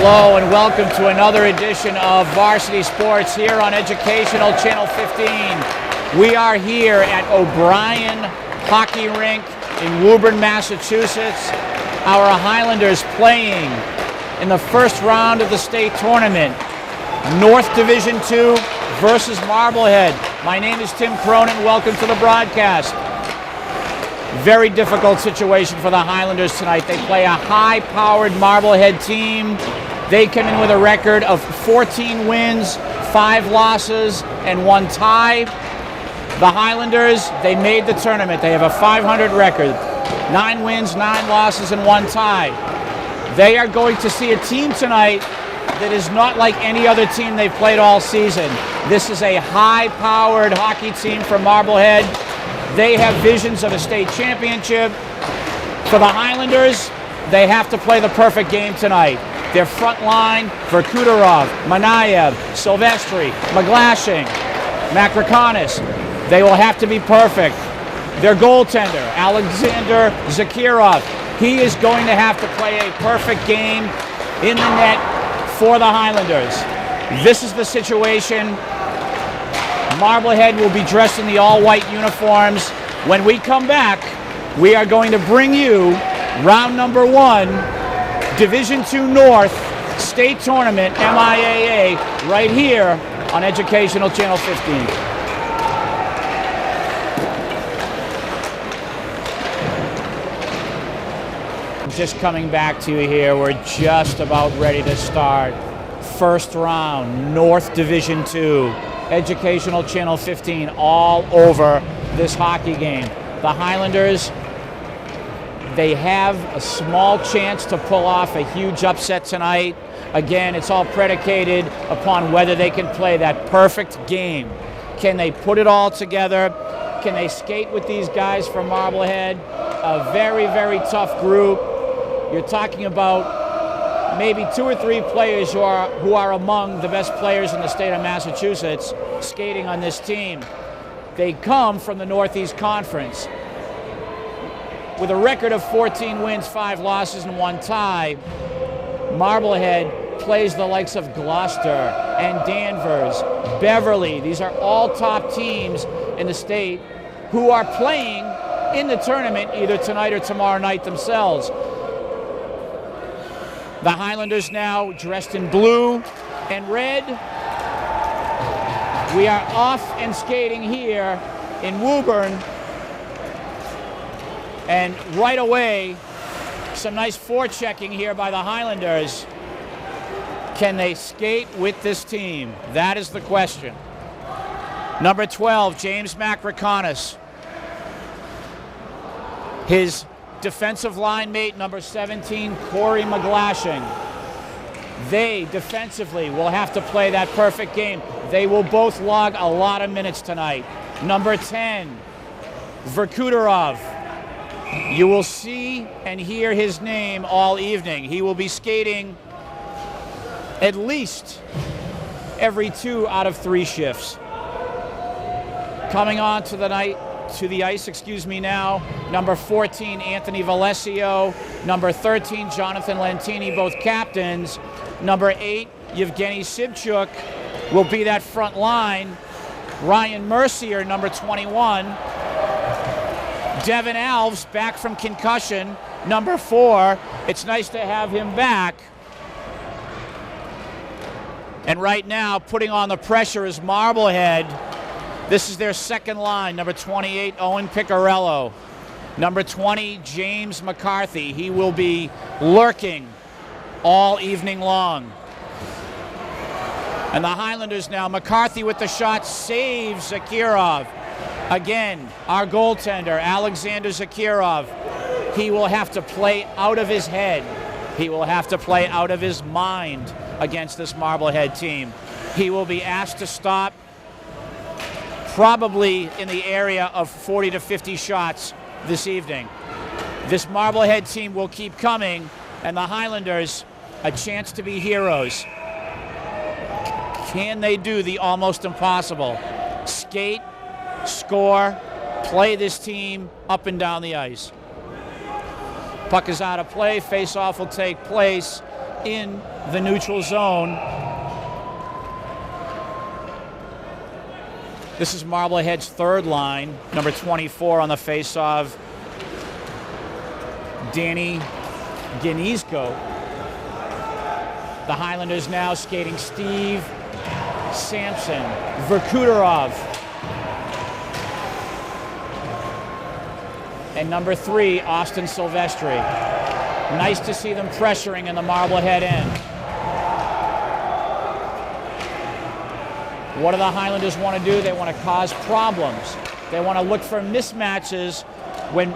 Hello and welcome to another edition of Varsity Sports here on Educational Channel 15. We are here at O'Brien Hockey Rink in Woburn, Massachusetts. Our Highlanders playing in the first round of the state tournament. North Division II versus Marblehead. My name is Tim Cronin. Welcome to the broadcast. Very difficult situation for the Highlanders tonight. They play a high-powered Marblehead team. They come in with a record of 14 wins, 5 losses, and 1 tie. The Highlanders, they made the tournament. They have a 500 record, 9 wins, 9 losses, and 1 tie. They are going to see a team tonight that is not like any other team they've played all season. This is a high-powered hockey team from Marblehead. They have visions of a state championship. For the Highlanders, they have to play the perfect game tonight. Their front line, Verkuterov, Manayev, Silvestri, McGlashing, Mccarthy, they will have to be perfect. Their goaltender, Alexander Zakirov, he is going to have to play a perfect game in the net for the Highlanders. This is the situation. Marblehead will be dressed in the all-white uniforms. When we come back, we are going to bring you round number 1, Division II North State Tournament, MIAA, right here on Educational Channel 15. Just coming back to you here, we're just about ready to start. First round, North Division II, Educational Channel 15, all over this hockey game. The Highlanders, they have a small chance to pull off a huge upset tonight. Again, it's all predicated upon whether they can play that perfect game. Can they put it all together? Can they skate with these guys from Marblehead? A very, very tough group. You're talking about maybe 2 or 3 players who are among the best players in the state of Massachusetts skating on this team. They come from the Northeast Conference. With a record of 14 wins, 5 losses, and 1 tie, Marblehead plays the likes of Gloucester and Danvers, Beverly. These are all top teams in the state who are playing in the tournament either tonight or tomorrow night themselves. The Highlanders now dressed in blue and red. We are off and skating here in Woburn. And right away, some nice forechecking here by the Highlanders. Can they skate with this team? That is the question. Number 12, James Mccarthy. His defensive line mate, number 17, Corey McGlashing. They, defensively, will have to play that perfect game. They will both log a lot of minutes tonight. Number 10, Verkuterov. You will see and hear his name all evening. He will be skating at least every 2 out of 3 shifts. Coming on to the ice now, number 14, Anthony Valesio, number 13, Jonathan Lentini, both captains. Number 8, Yevgeny Sibchuk will be that front line. Ryan Mercier, number 21. Devin Alves, back from concussion, number 4. It's nice to have him back. And right now, putting on the pressure is Marblehead. This is their second line, number 28, Owen Piccarello. Number 20, James McCarthy. He will be lurking all evening long. And the Highlanders now, McCarthy with the shot, saves Zakirov. Again, our goaltender, Alexander Zakirov. He will have to play out of his head. He will have to play out of his mind against this Marblehead team. He will be asked to stop probably in the area of 40 to 50 shots this evening. This Marblehead team will keep coming, and the Highlanders, a chance to be heroes. Can they do the almost impossible? Skate, score, play this team up and down the ice. Puck is out of play, face-off will take place, in the neutral zone. This is Marblehead's third line, number 24 on the faceoff, Danny Ganziko. The Highlanders now skating Steve Sampson, Verkuterov, and number 3, Austin Silvestri. Nice to see them pressuring in the Marblehead end. What do the Highlanders want to do? They want to cause problems. They want to look for mismatches when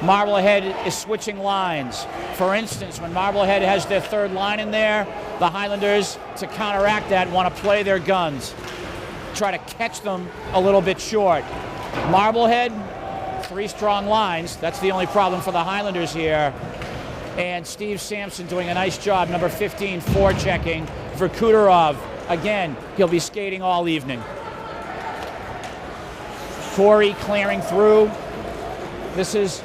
Marblehead is switching lines. For instance, when Marblehead has their third line in there, the Highlanders, to counteract that, want to play their guns. Try to catch them a little bit short. Marblehead, 3 strong lines. That's the only problem for the Highlanders here. And Steve Sampson doing a nice job, number 15, forechecking. Verkuterov, again, he'll be skating all evening. Corey clearing through. This is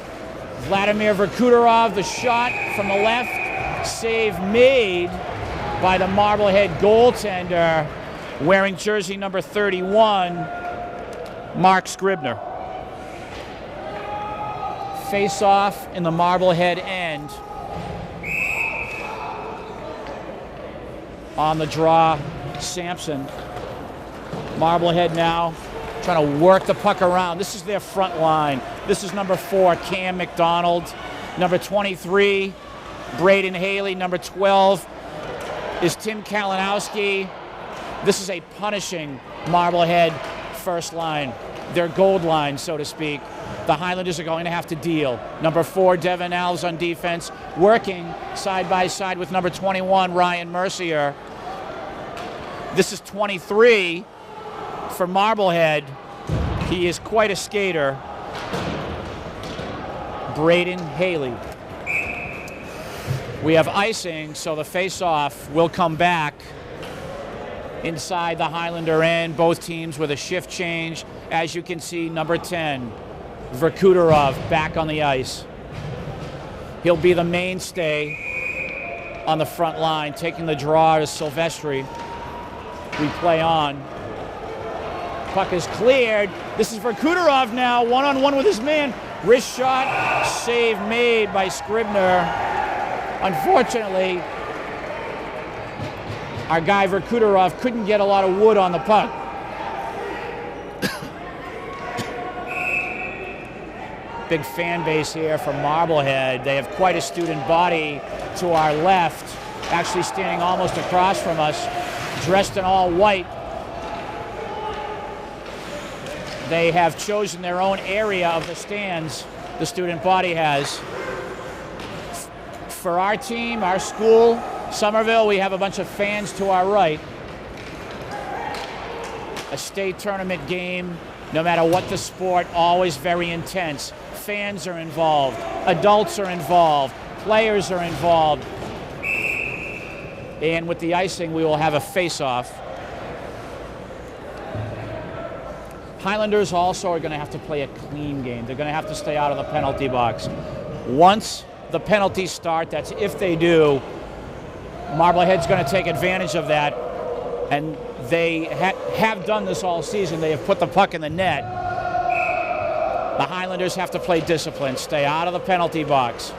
Vladimir Verkuterov, the shot from the left. Save made by the Marblehead goaltender, wearing jersey number 31, Mark Scribner. Face-off in the Marblehead end. On the draw, Sampson. Marblehead now trying to work the puck around. This is their front line. This is number 4, Cam McDonald. Number 23, Braden Haley. Number 12 is Tim Kalinowski. This is a punishing Marblehead first line, their gold line, so to speak. The Highlanders are going to have to deal. Number 4, Devin Alves on defense, working side by side with number 21, Ryan Mercier. This is 23 for Marblehead. He is quite a skater. Braden Haley. We have icing, so the face-off will come back inside the Highlander end. Both teams with a shift change. As you can see, number 10, Verkuterov, back on the ice. He'll be the mainstay on the front line, taking the draw to Silvestri. We play on. Puck is cleared. This is Verkuterov now, one-on-one with his man. Wrist shot, save made by Scribner. Unfortunately, our guy Verkuterov couldn't get a lot of wood on the puck. Big fan base here from Marblehead. They have quite a student body to our left, actually standing almost across from us, dressed in all white. They have chosen their own area of the stands, the student body has. For our team, our school, Somerville, we have a bunch of fans to our right. A state tournament game, no matter what the sport, always very intense. Fans are involved, adults are involved, players are involved. And with the icing, we will have a face-off. Highlanders also are going to have to play a clean game. They're going to have to stay out of the penalty box. Once the penalties start, that's if they do, Marblehead's going to take advantage of that. And they have done this all season. They have put the puck in the net. The Highlanders have to play discipline, stay out of the penalty box.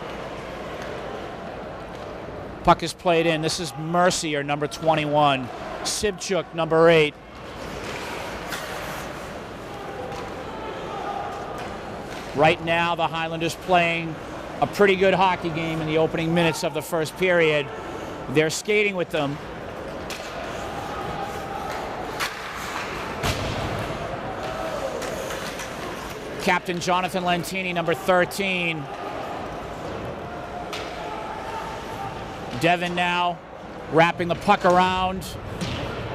Puck is played in. This is Mercier, number 21. Sibchuk, number 8. Right now, the Highlanders playing a pretty good hockey game in the opening minutes of the first period. They're skating with them. Captain Jonathan Lentini, number 13. Devin now wrapping the puck around.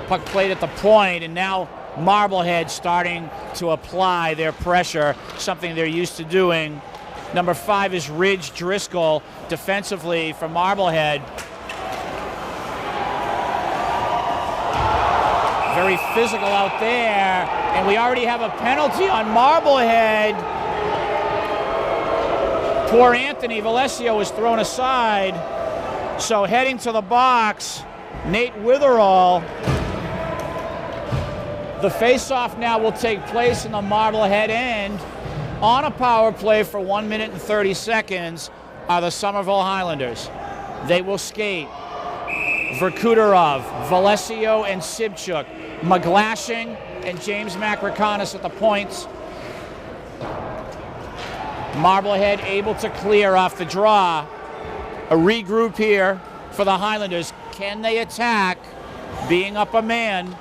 Puck played at the point, and now Marblehead starting to apply their pressure, something they're used to doing. Number 5 is Ridge Driscoll, defensively for Marblehead. Very physical out there, and we already have a penalty on Marblehead. Poor Anthony Valesio was thrown aside. So heading to the box, Nate Witherall. The faceoff now will take place in the Marblehead end. On a power play for 1 minute and 30 seconds are the Somerville Highlanders. They will skate. Verkuderov, Valesio, and Sibchuk. McGlashing and James Macroconis at the points. Marblehead able to clear off the draw. A regroup here for the Highlanders. Can they attack? Being up a man,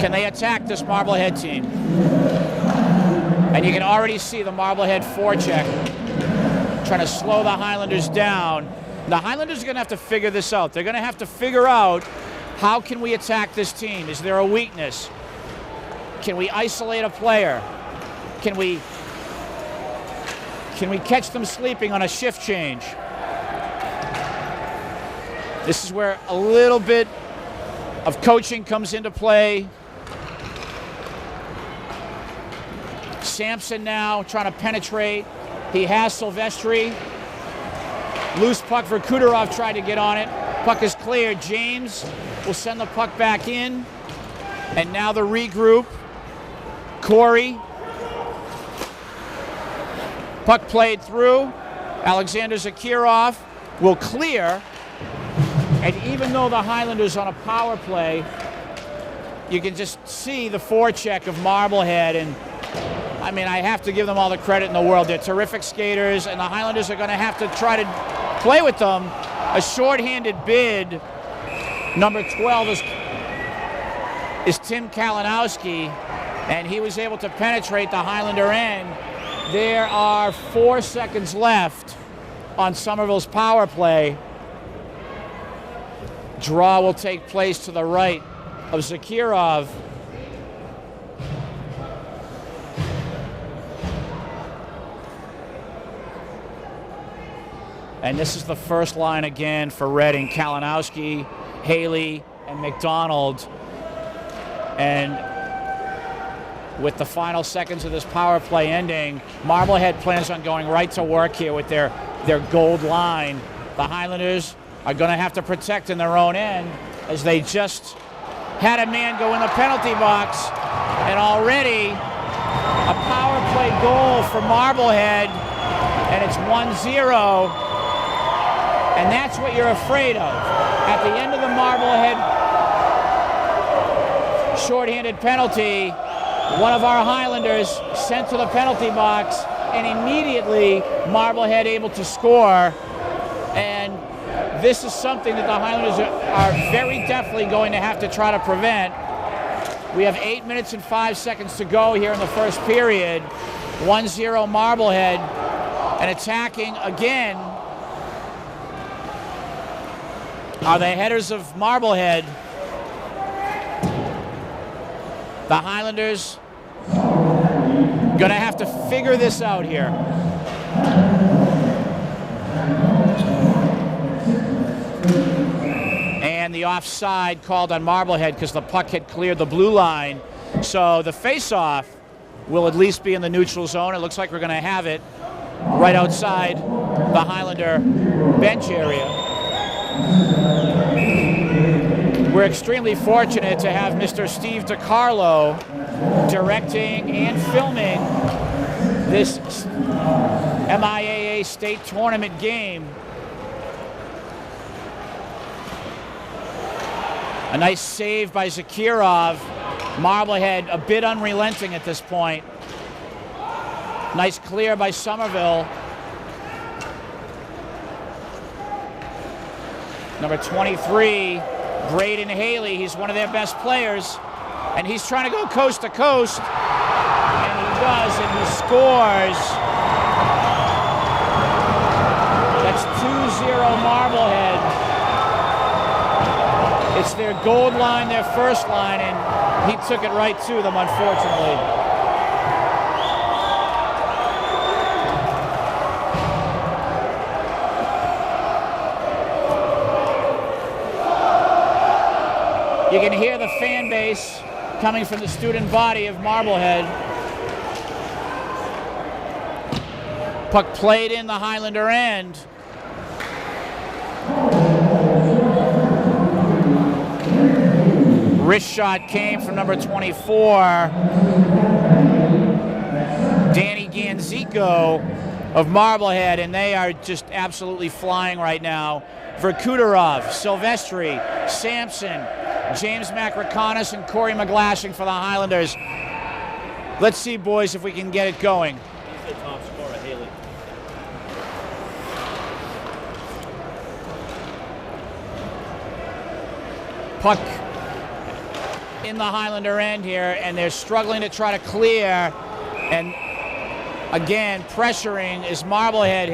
can they attack this Marblehead team? And you can already see the Marblehead forecheck trying to slow the Highlanders down. The Highlanders are going to have to figure this out. They're going to have to figure out, how can we attack this team? Is there a weakness? Can we isolate a player? Can we catch them sleeping on a shift change? This is where a little bit of coaching comes into play. Sampson now trying to penetrate. He has Silvestri. Loose puck. Verkuderov tried to get on it. Puck is cleared. James will send the puck back in. And now the regroup. Corey. Puck played through. Alexander Zakirov will clear. And even though the Highlanders on a power play, you can just see the forecheck of Marblehead. And I mean, I have to give them all the credit in the world. They're terrific skaters, and the Highlanders are going to have to try to play with them. A shorthanded bid. Number 12 is Tim Kalinowski, and he was able to penetrate the Highlander end. There are 4 seconds left on Somerville's power play. Draw will take place to the right of Zakirov. And this is the first line again for Reading. Kalinowski, Haley, and McDonald. And with the final seconds of this power play ending, Marblehead plans on going right to work here with their gold line. The Highlanders are going to have to protect in their own end, as they just had a man go in the penalty box, and already a power play goal for Marblehead, and it's 1-0, and that's what you're afraid of. At the end of the Marblehead shorthanded penalty, one of our Highlanders sent to the penalty box, and immediately Marblehead able to score. And this is something that the Highlanders are very definitely going to have to try to prevent. We have 8 minutes and 5 seconds to go here in the first period. 1-0 Marblehead, and attacking again are the headers of Marblehead. The Highlanders gonna have to figure this out here. And the offside called on Marblehead because the puck had cleared the blue line. So the face-off will at least be in the neutral zone. It looks like we're gonna have it right outside the Highlander bench area. We're extremely fortunate to have Mr. Steve DiCarlo directing and filming this MIAA state tournament game. A nice save by Zakirov. Marblehead a bit unrelenting at this point. Nice clear by Somerville. Number 23, Braden Haley. He's one of their best players, and he's trying to go coast to coast, and he does, and he scores. That's 2-0 Marblehead. It's their gold line, their first line, and he took it right to them, unfortunately. You can hear the fan base coming from the student body of Marblehead. Puck played in the Highlander end. Wrist shot came from number 24, Danny Ganziko of Marblehead, and they are just absolutely flying right now. Verkuterov, Silvestri, Sampson, James Macraconis, and Corey McGlashing for the Highlanders. Let's see, boys, if we can get it going. He's the top scorer, Haley. Puck in the Highlander end here, and they're struggling to try to clear. And again, pressuring is Marblehead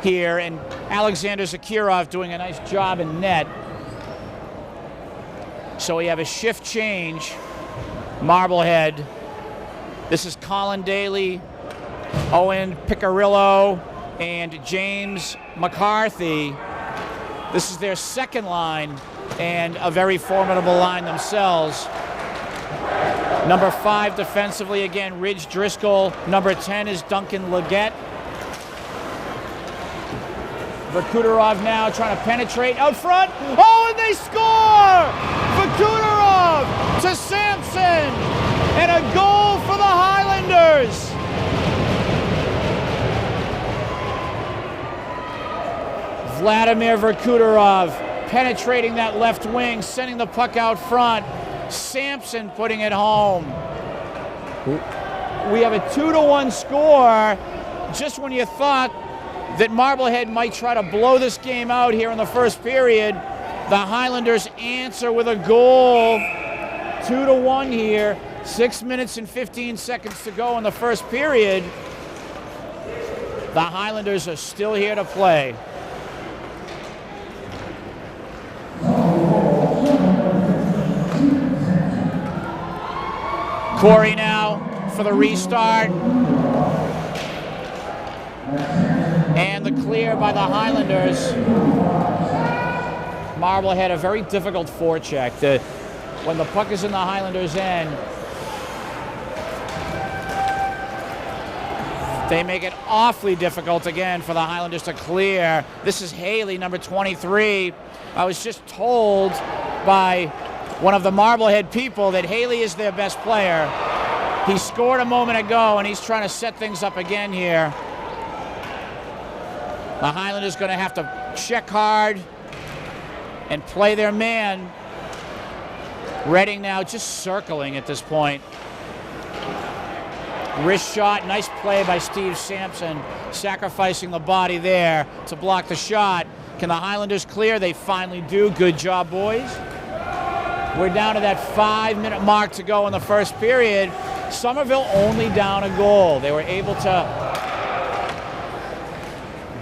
here, and Alexander Zakirov doing a nice job in net. So we have a shift change. Marblehead. This is Colin Daly, Owen Picarillo, and James McCarthy. This is their second line, and a very formidable line themselves. Number 5 defensively, again, Ridge Driscoll. Number 10 is Duncan Leggett. Verkuterov now trying to penetrate out front. Oh, and they score! Verkuterov to Sampson, and a goal for the Highlanders. Vladimir Verkuterov penetrating that left wing, sending the puck out front. Sampson putting it home. We have a 2-1 score just when you thought that Marblehead might try to blow this game out here in the first period. The Highlanders answer with a goal. 2-1 here. 6 minutes and 15 seconds to go in the first period. The Highlanders are still here to play. Corey now for the restart. And the clear by the Highlanders. Marblehead, a very difficult forecheck. When the puck is in the Highlanders' end, they make it awfully difficult again for the Highlanders to clear. This is Haley, number 23. I was just told by one of the Marblehead people that Haley is their best player. He scored a moment ago, and he's trying to set things up again here. The Highlanders going to have to check hard and play their man. Redding now just circling at this point. Wrist shot, nice play by Steve Sampson, sacrificing the body there to block the shot. Can the Highlanders clear? They finally do. Good job, boys. We're down to that 5-minute mark to go in the first period. Somerville only down a goal. They were able to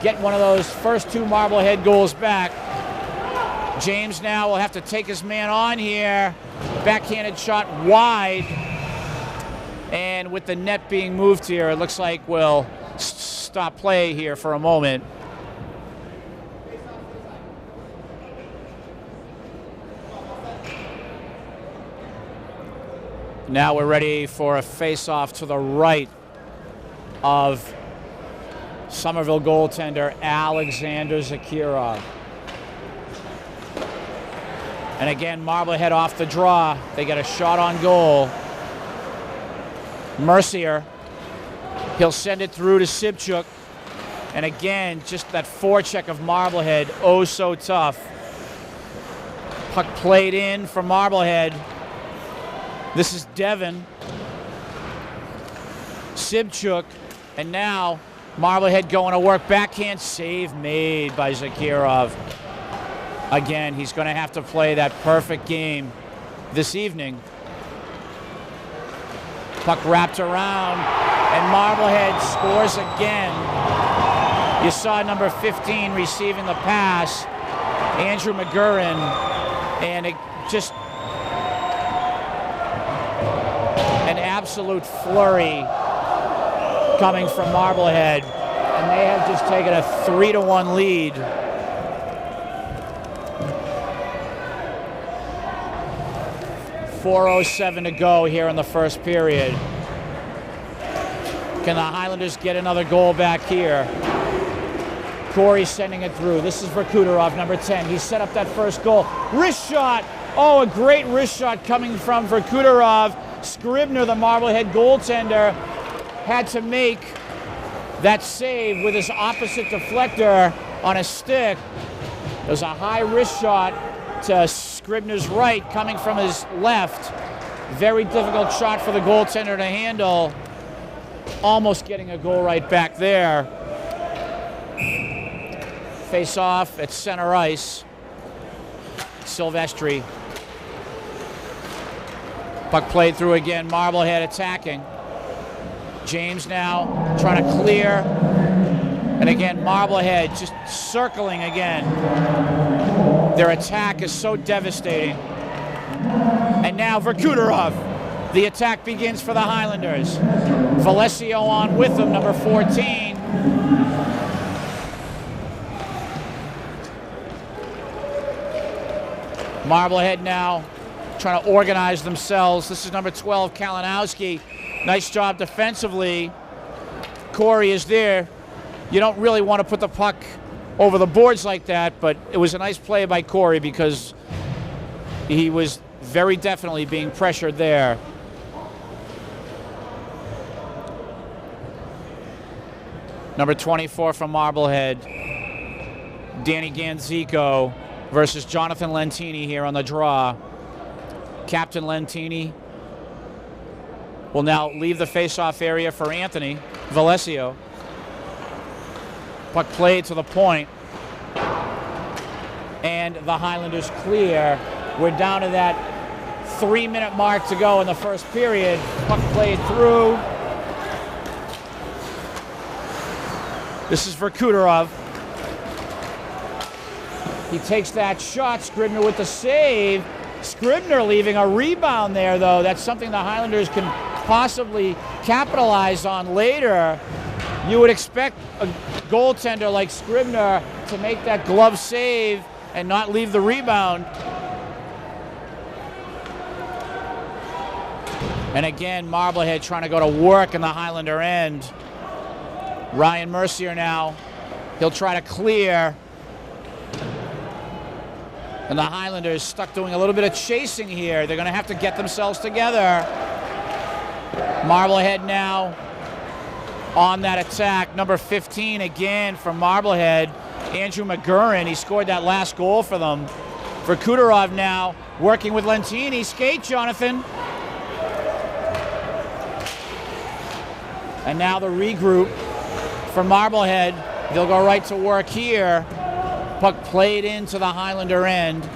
get one of those first 2 Marblehead goals back. James now will have to take his man on here. Backhanded shot wide. And with the net being moved here, it looks like we'll stop play here for a moment. Now we're ready for a face-off to the right of Somerville goaltender Alexander Zakirov. And again, Marblehead off the draw. They get a shot on goal. Mercier, he'll send it through to Sibchuk. And again, just that forecheck of Marblehead, oh so tough. Puck played in for Marblehead. This is Devon. Sibchuk, and now Marblehead going to work. Backhand save made by Zakirov. Again, he's going to have to play that perfect game this evening. Puck wrapped around, and Marblehead scores again. You saw number 15 receiving the pass, Andrew McGurran, and it just an absolute flurry coming from Marblehead, and they have just taken a 3-1 lead. .407 to go here in the first period. Can the Highlanders get another goal back here? Corey sending it through. This is Verkuterov, number 10. He set up that first goal. Wrist shot Oh, a great wrist shot coming from Verkuterov. Scribner, the Marblehead goaltender, had to make that save with his opposite deflector on a stick. There's a high wrist shot to Scribner's right coming from his left. Very difficult shot for the goaltender to handle. Almost getting a goal right back there. Face off at center ice. Silvestri. Puck played through again. Marblehead attacking. James now trying to clear. And again, Marblehead just circling again. Their attack is so devastating. And now Verkuterov. The attack begins for the Highlanders. Valesio on with them, number 14. Marblehead now trying to organize themselves. This is number 12, Kalinowski. Nice job defensively. Corey is there. You don't really want to put the puck over the boards like that, but it was a nice play by Corey because he was very definitely being pressured there. Number 24 from Marblehead, Danny Ganziko versus Jonathan Lentini here on the draw. Captain Lentini will now leave the face-off area for Anthony Valesio. Puck played to the point. And the Highlanders clear. We're down to that 3-minute mark to go in the first period. Puck played through. This is Verkuterov. He takes that shot. Scribner with the save. Scribner leaving a rebound there, though. That's something the Highlanders can possibly capitalize on later. You would expect a goaltender like Scribner to make that glove save and not leave the rebound. And again, Marblehead trying to go to work in the Highlander end. Ryan Mercier now. He'll try to clear. And the Highlanders stuck doing a little bit of chasing here. They're going to have to get themselves together. Marblehead now on that attack. Number 15 again from Marblehead. Andrew McGurran. He scored that last goal for them. Verkuterov now working with Lentini. Skate, Jonathan. And now the regroup for Marblehead. They'll go right to work here. Puck played into the Highlander end.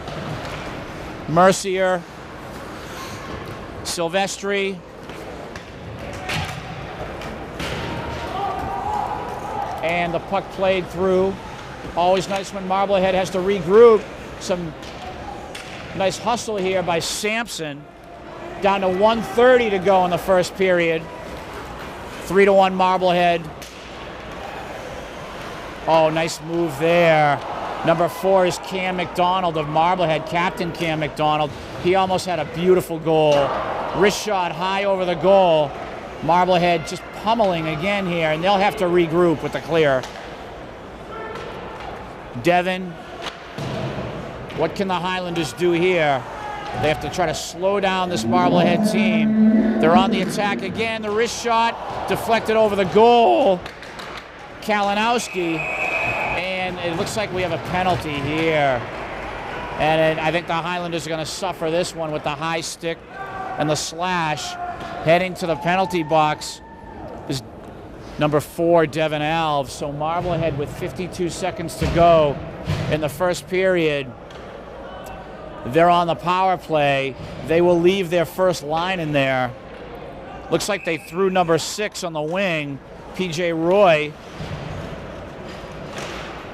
Mercier. Silvestri. And the puck played through. Always nice when Marblehead has to regroup. Some nice hustle here by Sampson. Down to 1:30 to go in the first period. 3-1 Marblehead. Oh, nice move there. Number 4 is Cam McDonald of Marblehead, Captain Cam McDonald. He almost had a beautiful goal. Wrist shot high over the goal. Marblehead just pummeling again here, and they'll have to regroup with the clear. Devin, what can the Highlanders do here? They have to try to slow down this Marblehead team. They're on the attack again. The wrist shot deflected over the goal. Kalinowski. And it looks like we have a penalty here. And I think the Highlanders are going to suffer this one with the high stick and the slash. Heading to the penalty box is number 4, Devin Alves. So Marblehead with 52 seconds to go in the first period. They're on the power play. They will leave their first line in there. Looks like they threw number 6 on the wing, PJ Roy.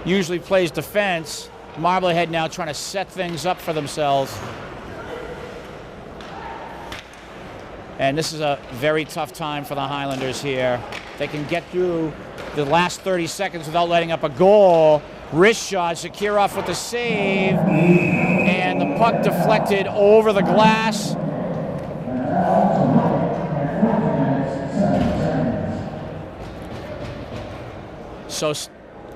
Usually plays defense. Marblehead now trying to set things up for themselves. And this is a very tough time for the Highlanders here. They can get through the last 30 seconds without letting up a goal. Wrist shot, Zakirov with the save. And the puck deflected over the glass. So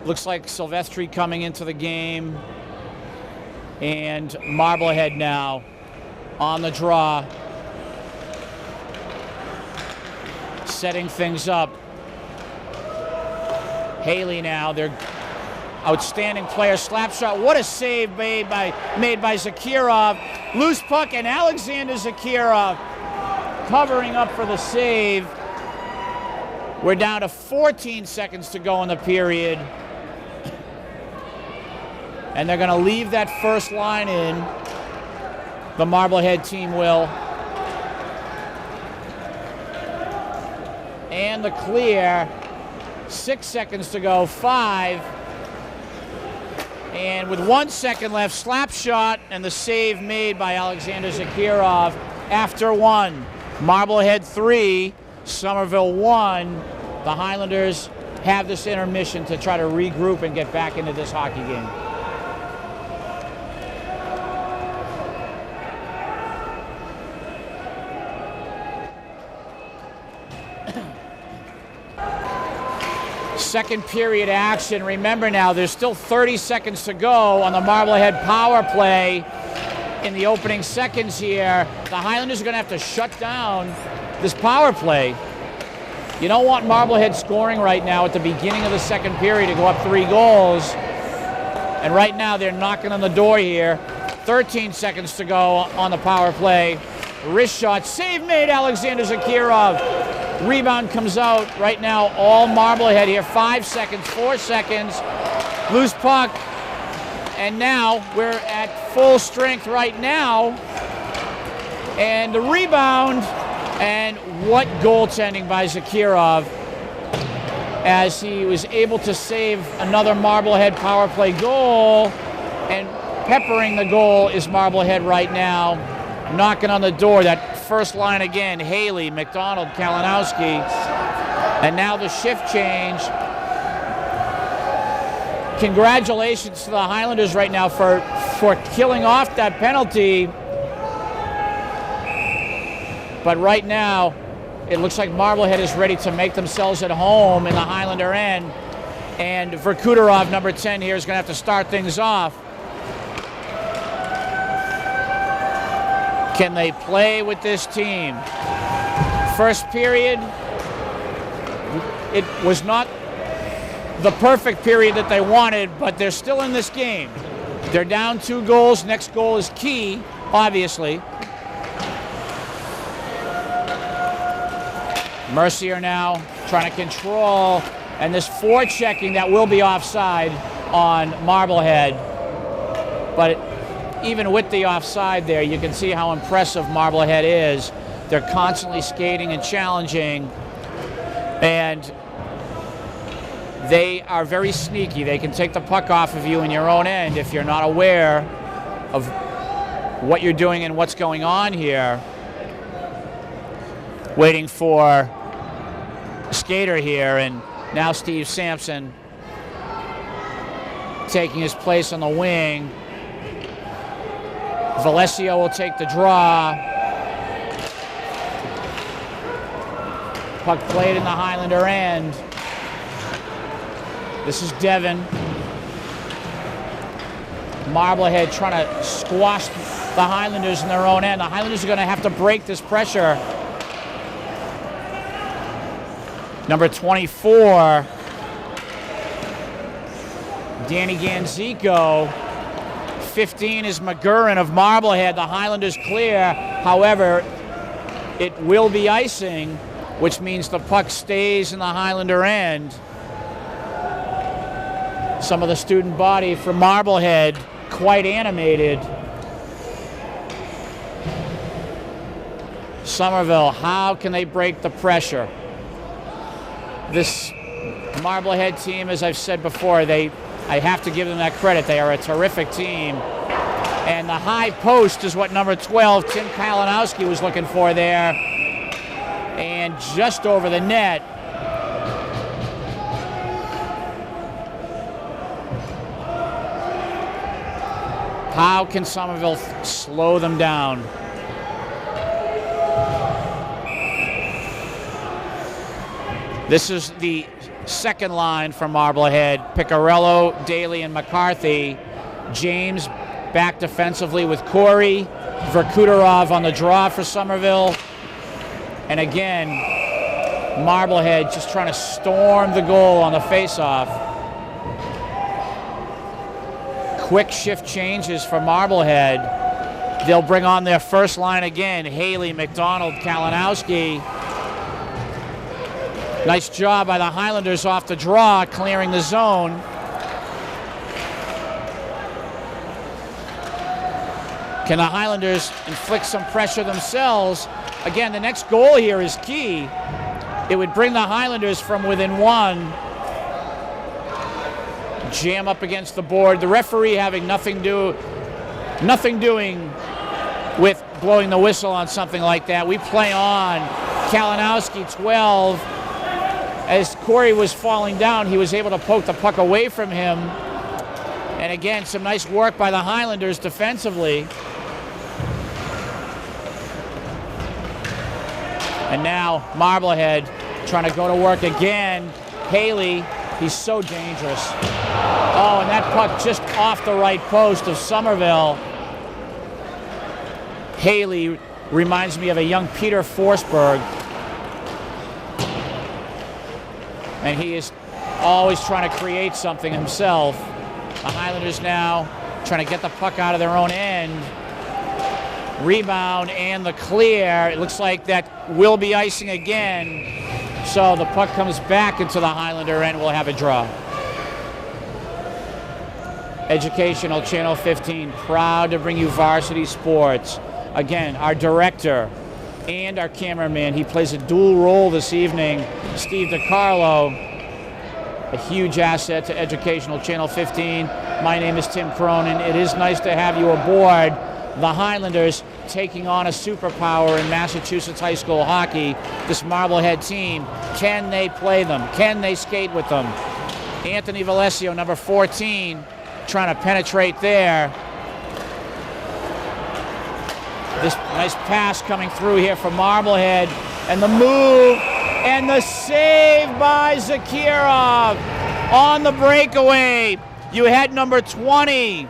looks like Silvestri coming into the game. And Marblehead now on the draw, setting things up. Haley now, their outstanding player, slap shot. What a save made by Zakirov. Loose puck, and Alexander Zakirov covering up for the save. We're down to 14 seconds to go in the period. And they're going to leave that first line in. The Marblehead team will. And the clear. 6 seconds to go. 5. And with 1 second left, slap shot and the save made by Alexander Zakirov after 1. Marblehead 3, Somerville 1. The Highlanders have this intermission to try to regroup and get back into this hockey game. Second period action. Remember now, there's still 30 seconds to go on the Marblehead power play in the opening seconds here. The Highlanders are going to have to shut down this power play. You don't want Marblehead scoring right now at the beginning of the second period to go up 3 goals. And right now they're knocking on the door here. 13 seconds to go on the power play. Wrist shot, save made, Alexander Zakirov. Rebound comes out right now, all Marblehead here. 5 seconds, 4 seconds. Loose puck. And now we're at full strength right now. And the rebound. And what goaltending by Zakirov as he was able to save another Marblehead power play goal. And peppering the goal is Marblehead right now. Knocking on the door, that first line again, Haley, McDonald, Kalinowski. And now the shift change. Congratulations to the Highlanders right now for killing off that penalty. But right now, it looks like Marblehead is ready to make themselves at home in the Highlander end. And Verkuderov, number 10 here, is going to have to start things off. Can they play with this team? First period, it was not the perfect period that they wanted, but they're still in this game. They're down 2 goals. Next goal is key, obviously. Mercier now trying to control, and this forechecking that will be offside on Marblehead. But even with the offside there, you can see how impressive Marblehead is. They're constantly skating and challenging, and they are very sneaky. They can take the puck off of you in your own end if you're not aware of what you're doing and what's going on here. Waiting for Skater here, and now Steve Sampson taking his place on the wing. Valesio will take the draw. Puck played in the Highlander end. This is Devon. Marblehead trying to squash the Highlanders in their own end. The Highlanders are going to have to break this pressure. Number 24, Danny Ganziko. 15 is McGurran of Marblehead. The Highlanders clear. However, it will be icing, which means the puck stays in the Highlander end. Some of the student body from Marblehead quite animated. Somerville, how can they break the pressure? This Marblehead team, as I've said before, I have to give them that credit. They are a terrific team. And the high post is what number 12, Tim Kalinowski, was looking for there. And just over the net. How can Somerville slow them down? This is the second line from Marblehead. Picarello, Daly, and McCarthy. James back defensively with Corey. Verkuterov on the draw for Somerville. And again, Marblehead just trying to storm the goal on the faceoff. Quick shift changes for Marblehead. They'll bring on their first line again. Haley, McDonald, Kalinowski. Nice job by the Highlanders off the draw, clearing the zone. Can the Highlanders inflict some pressure themselves? Again, the next goal here is key. It would bring the Highlanders from within one. Jam up against the board. The referee having nothing doing with blowing the whistle on something like that. We play on. Kalinowski, 12. As Corey was falling down, he was able to poke the puck away from him. And again, some nice work by the Highlanders defensively. And now Marblehead trying to go to work again. Haley, he's so dangerous. Oh, and that puck just off the right post of Somerville. Haley reminds me of a young Peter Forsberg. And he is always trying to create something himself. The Highlanders now trying to get the puck out of their own end. Rebound and the clear. It looks like that will be icing again. So the puck comes back into the Highlander end. We'll have a draw. Educational Channel 15, proud to bring you Varsity Sports. Again, our director and our cameraman. He plays a dual role this evening. Steve DiCarlo, a huge asset to Educational Channel 15. My name is Tim Cronin. It is nice to have you aboard. The Highlanders taking on a superpower in Massachusetts high school hockey. This Marblehead team, can they play them? Can they skate with them? Anthony Valesio, number 14, trying to penetrate there. This nice pass coming through here from Marblehead. And the move and the save by Zakirov on the breakaway. You had number 20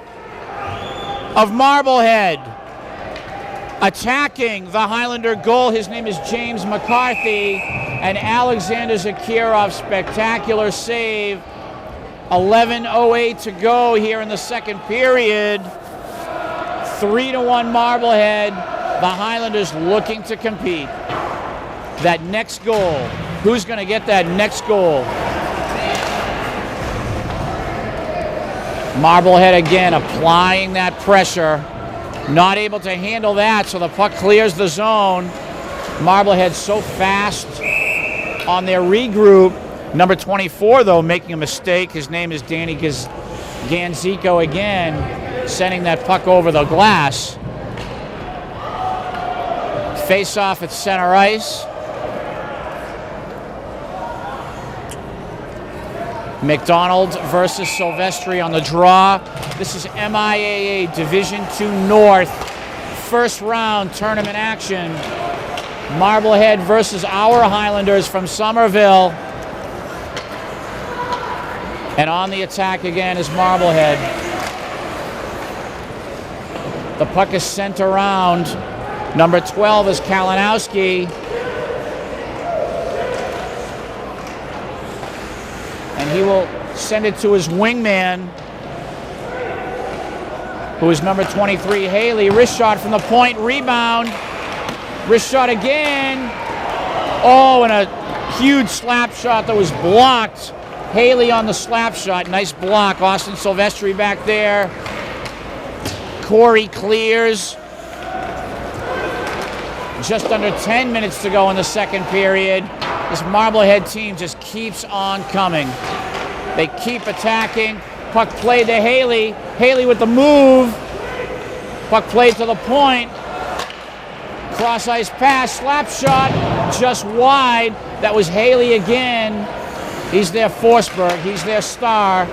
of Marblehead attacking the Highlander goal. His name is James McCarthy. And Alexander Zakirov, spectacular save. 11:08 to go here in the second period. 3-1 Marblehead. The Highlanders looking to compete. That next goal. Who's going to get that next goal? Marblehead again applying that pressure. Not able to handle that, so the puck clears the zone. Marblehead so fast on their regroup. Number 24, though, making a mistake. His name is Danny Ganziko again, sending that puck over the glass. Face off at center ice. McDonald versus Silvestri on the draw. This is MIAA Division II North. First round tournament action. Marblehead versus our Highlanders from Somerville. And on the attack again is Marblehead. The puck is sent around. Number 12 is Kalinowski. And he will send it to his wingman, who is number 23, Haley. Wrist shot from the point, rebound. Wrist shot again. Oh, and a huge slap shot that was blocked. Haley on the slap shot, nice block. Austin Silvestri back there. Corey clears. Just under 10 minutes to go in the second period. This Marblehead team just keeps on coming. They keep attacking. Puck played to Haley. Haley with the move. Puck played to the point. Cross ice pass, slap shot, just wide. That was Haley again. He's their Forsberg. He's their star.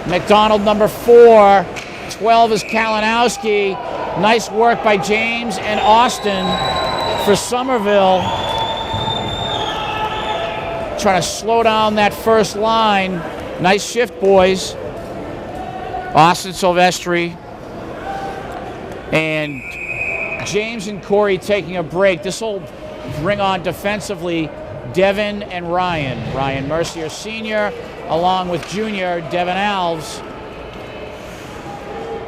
McDonald, number 4. 12 is Kalinowski. Nice work by James and Austin for Somerville. Trying to slow down that first line. Nice shift, boys. Austin Silvestri And James and Corey taking a break. This will bring on defensively Devin and Ryan. Ryan Mercier Sr. along with Junior Devin Alves.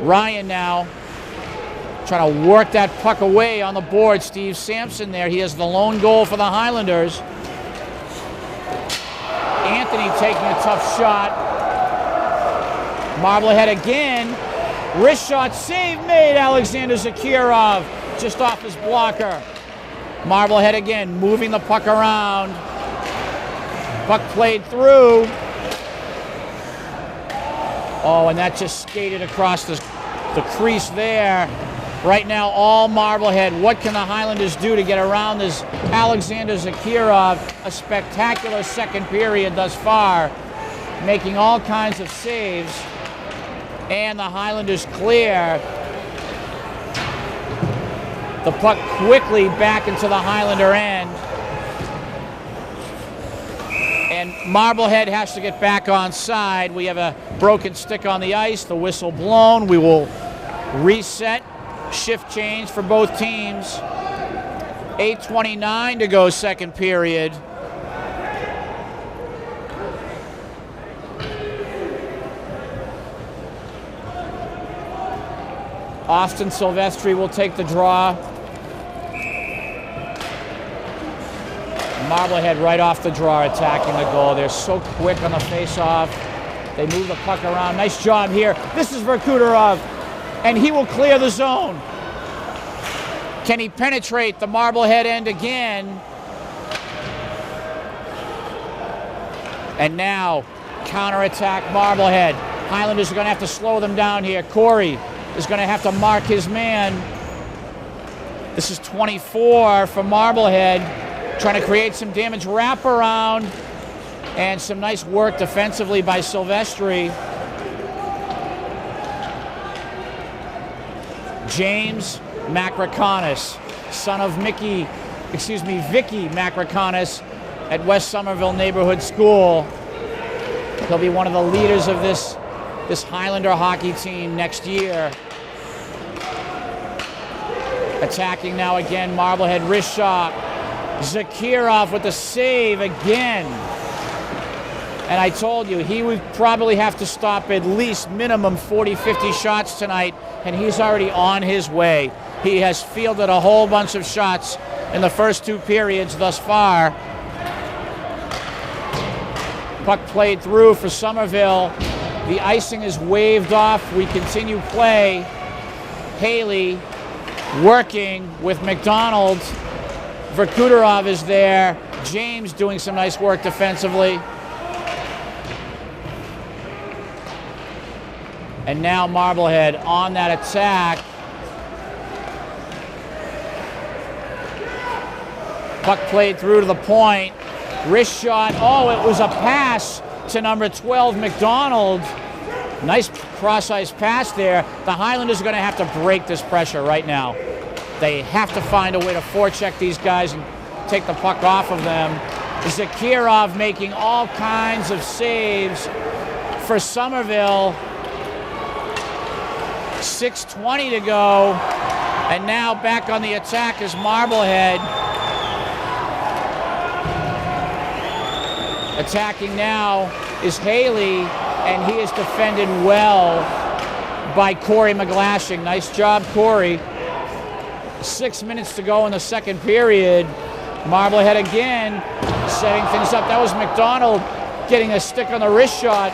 Ryan now trying to work that puck away on the board. Steve Sampson there. He has the lone goal for the Highlanders. Anthony taking a tough shot. Marblehead again. Wrist shot, save made. Alexander Zakirov just off his blocker. Marblehead again, moving the puck around. Puck played through. Oh, and that just skated across the crease there. Right now, all Marblehead. What can the Highlanders do to get around this Alexander Zakirov? A spectacular second period thus far, making all kinds of saves. And the Highlanders clear. The puck quickly back into the Highlander end. And Marblehead has to get back on side. We have a broken stick on the ice, the whistle blown. We will reset, shift change for both teams. 8:29 to go, second period. Austin Silvestri will take the draw. Marblehead right off the draw attacking the goal. They're so quick on the face-off. They move the puck around. Nice job here. This is Verkuterov, and he will clear the zone. Can he penetrate the Marblehead end again? And now, counterattack Marblehead. Highlanders are going to have to slow them down here. Corey is going to have to mark his man. This is 24 for Marblehead, trying to create some damage. Wraparound and some nice work defensively by Silvestri. James Mccarthy, son of Vicky Mccarthy at West Somerville Neighborhood School. He'll be one of the leaders of this Highlander hockey team next year. Attacking now again, Marblehead wrist shot. Zakirov with the save again. And I told you, he would probably have to stop at least minimum 40, 50 shots tonight, and he's already on his way. He has fielded a whole bunch of shots in the first two periods thus far. Puck played through for Somerville. The icing is waved off. We continue play. Haley working with McDonald. Verkuterov is there. James doing some nice work defensively. And now Marblehead on that attack. Puck played through to the point. Wrist shot. Oh, it was a pass to number 12, McDonald. Nice cross-ice pass there. The Highlanders are going to have to break this pressure right now. They have to find a way to forecheck these guys and take the puck off of them. Zakirov making all kinds of saves for Somerville. 6:20 to go. And now back on the attack is Marblehead. Attacking now is Haley, and he is defended well by Corey McGlashing. Nice job, Corey. 6 minutes to go in the second period. Marblehead again setting things up. That was McDonald getting a stick on the wrist shot.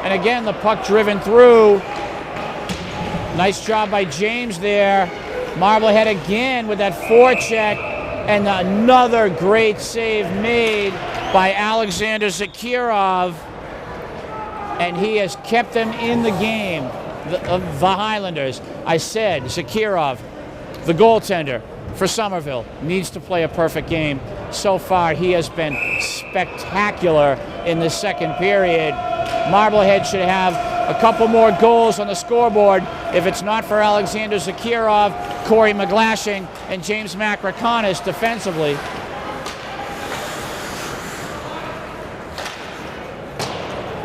And again, the puck driven through. Nice job by James there. Marblehead again with that forecheck, and another great save made by Alexander Zakirov, and he has kept them in the game, the Highlanders. I said Zakirov, the goaltender for Somerville, needs to play a perfect game. So far, he has been spectacular in the second period. Marblehead should have a couple more goals on the scoreboard if it's not for Alexander Zakirov, Corey McGlashing, and James Mccarthy defensively.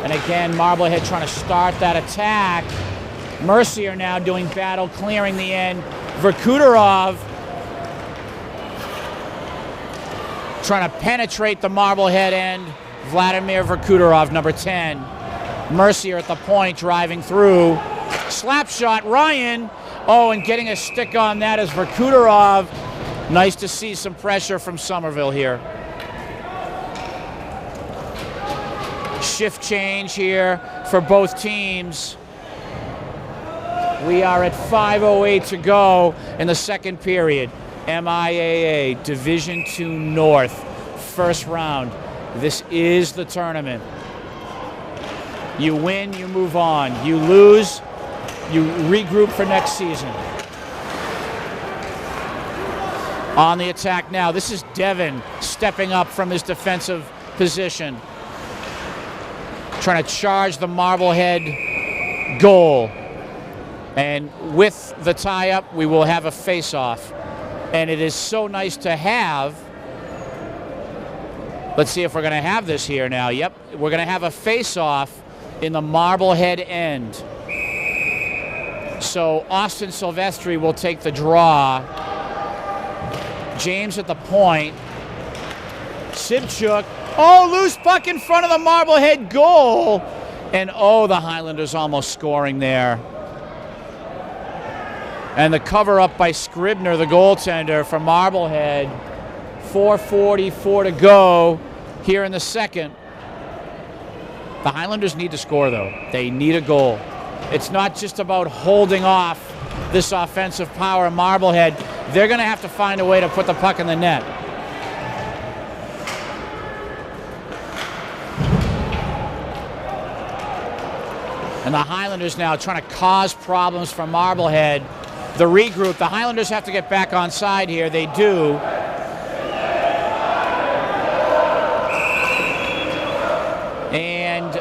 And again, Marblehead trying to start that attack. Mercier now doing battle, clearing the end. Verkuterov trying to penetrate the Marblehead end. Vladimir Verkuterov, number 10. Mercier at the point, driving through. Slap shot, Ryan. Oh, and getting a stick on that is Verkuterov. Nice to see some pressure from Somerville here. Shift change here for both teams. We are at 5:08 to go in the second period. MIAA Division II North, first round. This is the tournament. You win, you move on. You lose, you regroup for next season. On the attack now, this is Devin stepping up from his defensive position. Trying to charge the Marblehead goal. And with the tie-up, we will have a face-off. And it is so nice to have. Let's see if we're going to have this here now. Yep, we're going to have a face-off in the Marblehead end. So Austin Silvestri will take the draw. James at the point. Sibchuk. Oh, loose puck in front of the Marblehead goal. And oh, the Highlanders almost scoring there. And the cover up by Scribner, the goaltender for Marblehead. 4:44 to go here in the second. The Highlanders need to score, though. They need a goal. It's not just about holding off this offensive power of Marblehead. They're going to have to find a way to put the puck in the net. And the Highlanders now trying to cause problems for Marblehead. The regroup, the Highlanders have to get back on side here. They do. And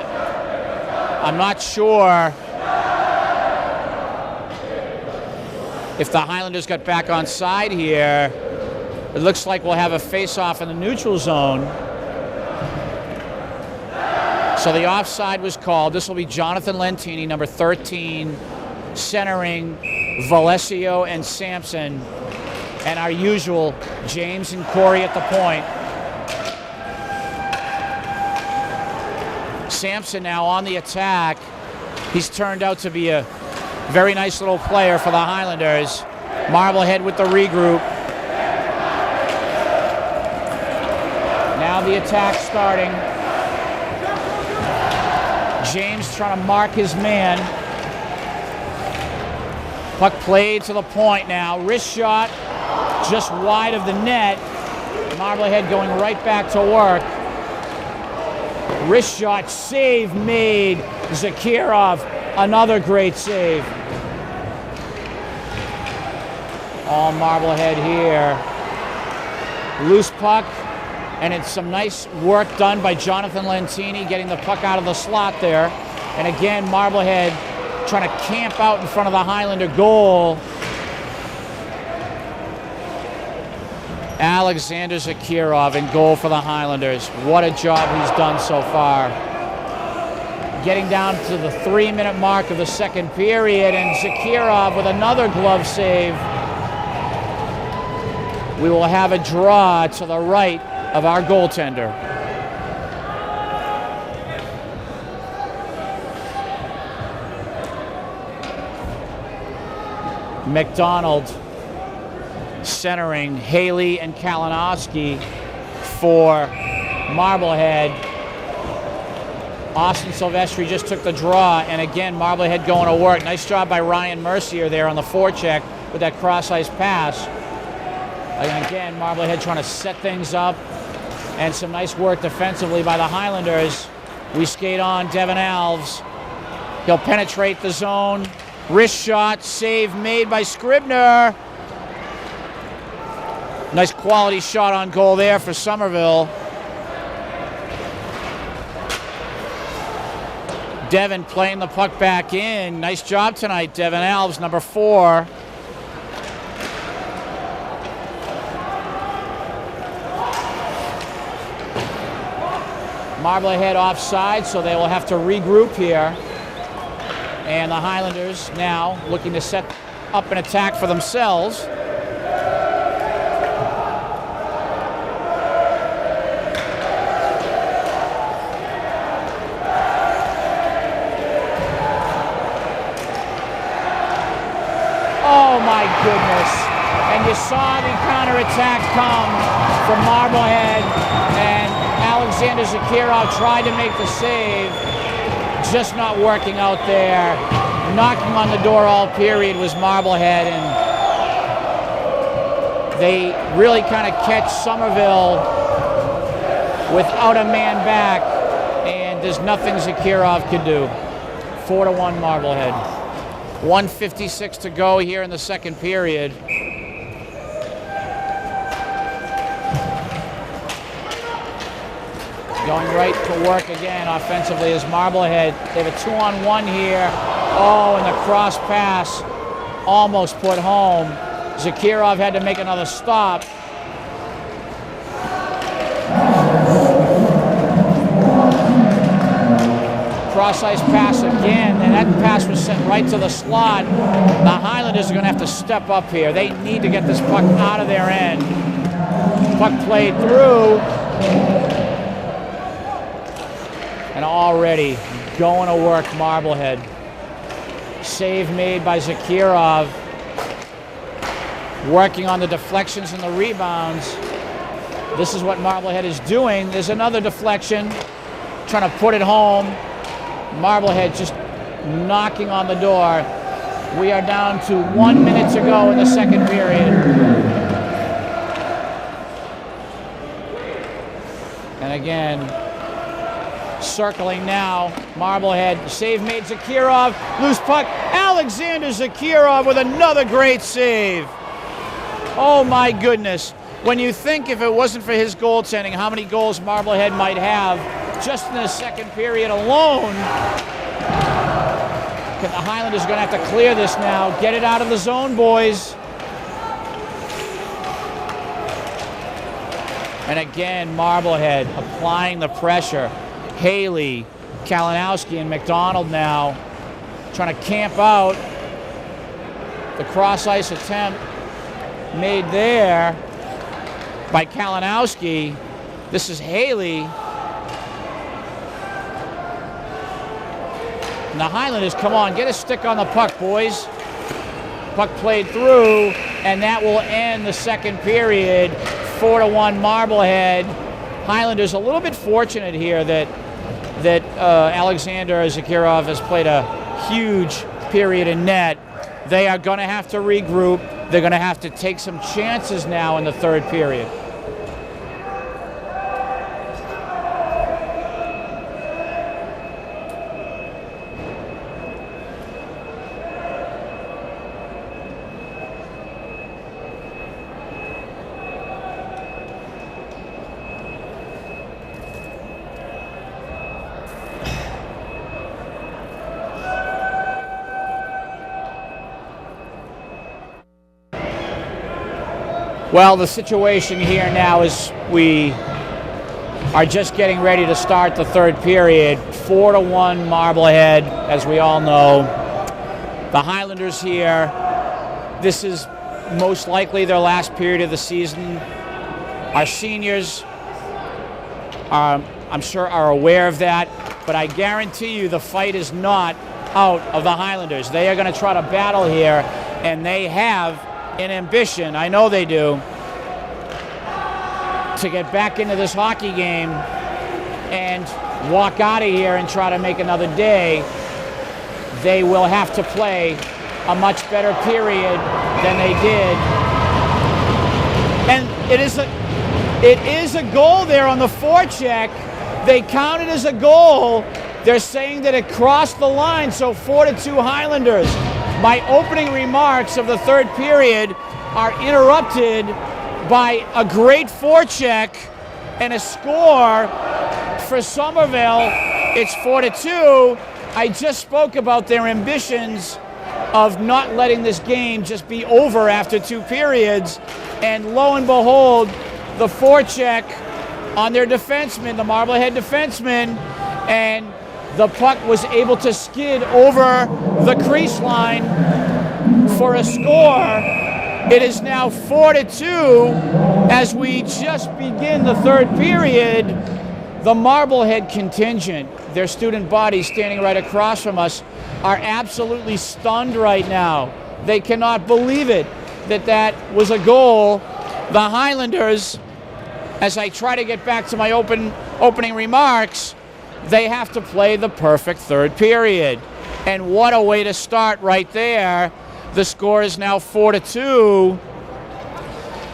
I'm not sure if the Highlanders got back on side here. It looks like we'll have a face-off in the neutral zone. So the offside was called. This will be Jonathan Lentini, number 13, centering Valesio and Sampson, and our usual James and Corey at the point. Sampson now on the attack. He's turned out to be a very nice little player for the Highlanders. Marblehead with the regroup. Now the attack starting. James trying to mark his man. Puck played to the point now. Wrist shot just wide of the net. Marblehead going right back to work. Wrist shot, save made. Zakirov, another great save. All Marblehead here. Loose puck, and it's some nice work done by Jonathan Lentini getting the puck out of the slot there. And again, Marblehead trying to camp out in front of the Highlander goal. Alexander Zakirov in goal for the Highlanders. What a job he's done so far. Getting down to the 3-minute mark of the second period, and Zakirov with another glove save. We will have a draw to the right of our goaltender. McDonald centering Haley and Kalinowski for Marblehead. Austin Silvestri just took the draw, and again, Marblehead going to work. Nice job by Ryan Mercier there on the forecheck with that cross-ice pass. And again, Marblehead trying to set things up, and some nice work defensively by the Highlanders. We skate on Devin Alves. He'll penetrate the zone. Wrist shot, save made by Scribner. Nice quality shot on goal there for Somerville. Devin playing the puck back in. Nice job tonight, Devin Alves, number 4. Marblehead offside, so they will have to regroup here. And the Highlanders now looking to set up an attack for themselves. Oh my goodness. And you saw the counterattack come from Marblehead, and Alexander Zakirov tried to make the save. Just not working out there. Knocking on the door all period was Marblehead, and they really kind of catch Somerville without a man back, and there's nothing Zakirov can do. 4-1 Marblehead. 1:56 to go here in the second period. Going right to work again offensively is Marblehead. They have a 2-on-1 here. Oh, and the cross pass almost put home. Zakirov had to make another stop. Cross ice pass again, and that pass was sent right to the slot. The Highlanders are going to have to step up here. They need to get this puck out of their end. Puck played through. And already going to work Marblehead. Save made by Zakirov. Working on the deflections and the rebounds. This is what Marblehead is doing. There's another deflection. Trying to put it home. Marblehead just knocking on the door. We are down to 1 minute to go in the second period. And again, circling now, Marblehead, save made Zakirov, loose puck, Alexander Zakirov with another great save. Oh my goodness. When you think if it wasn't for his goaltending, how many goals Marblehead might have just in the second period alone. The Highlanders are going to have to clear this now. Get it out of the zone, boys. And again, Marblehead applying the pressure. Haley, Kalinowski, and McDonald now trying to camp out. The cross-ice attempt made there by Kalinowski. This is Haley. And the Highlanders, come on, get a stick on the puck, boys. Puck played through, and that will end the second period. 4-1 Marblehead. Highlanders a little bit fortunate here that Alexander Zakirov has played a huge period in net. They are going to have to regroup. They're going to have to take some chances now in the third period. Well, the situation here now is we are just getting ready to start the third period. 4-1 Marblehead, as we all know. The Highlanders here, this is most likely their last period of the season. Our seniors, I'm sure, are aware of that, but I guarantee you the fight is not out of the Highlanders. They are going to try to battle here, and they have an ambition, I know they do, to get back into this hockey game and walk out of here and try to make another day. They will have to play a much better period than they did. And it is a goal there on the forecheck. They count it as a goal. They're saying that it crossed the line, so 4-2 Highlanders. My opening remarks of the third period are interrupted by a great forecheck and a score for Somerville. It's 4-2. I just spoke about their ambitions of not letting this game just be over after two periods, and lo and behold, the forecheck on their defenseman, the Marblehead defenseman, and the puck was able to skid over the crease line for a score. It is now 4-2 as we just begin the third period. The Marblehead contingent, their student body standing right across from us, are absolutely stunned right now. They cannot believe it that was a goal. The Highlanders, as I try to get back to my opening remarks, they have to play the perfect third period. And what a way to start right there. The score is now 4-2.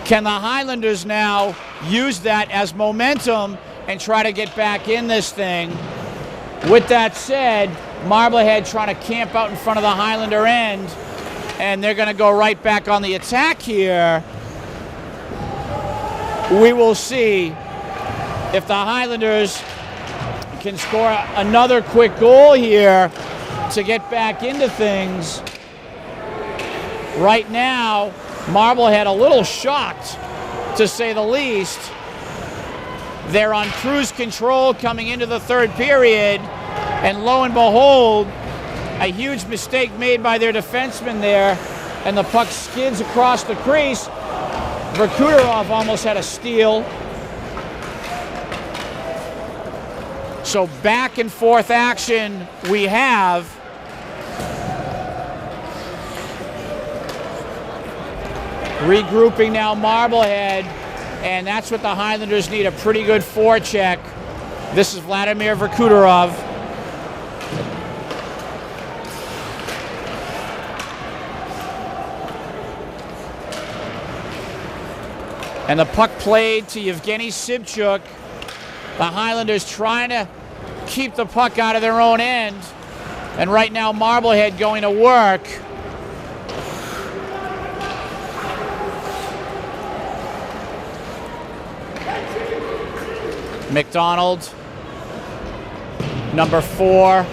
Can the Highlanders now use that as momentum and try to get back in this thing? With that said, Marblehead trying to camp out in front of the Highlander end, and they're going to go right back on the attack here. We will see if the Highlanders can score another quick goal here to get back into things. Right now, Marblehead a little shocked, to say the least. They're on cruise control coming into the third period, and lo and behold, a huge mistake made by their defenseman there, and the puck skids across the crease. Verkuterov almost had a steal. So back and forth action we have. Regrouping now Marblehead, and that's what the Highlanders need, a pretty good forecheck. This is Vladimir Verkuterov. And the puck played to Yevgeny Sibchuk. The Highlanders trying to keep the puck out of their own end. And right now Marblehead going to work. McDonald, number 4,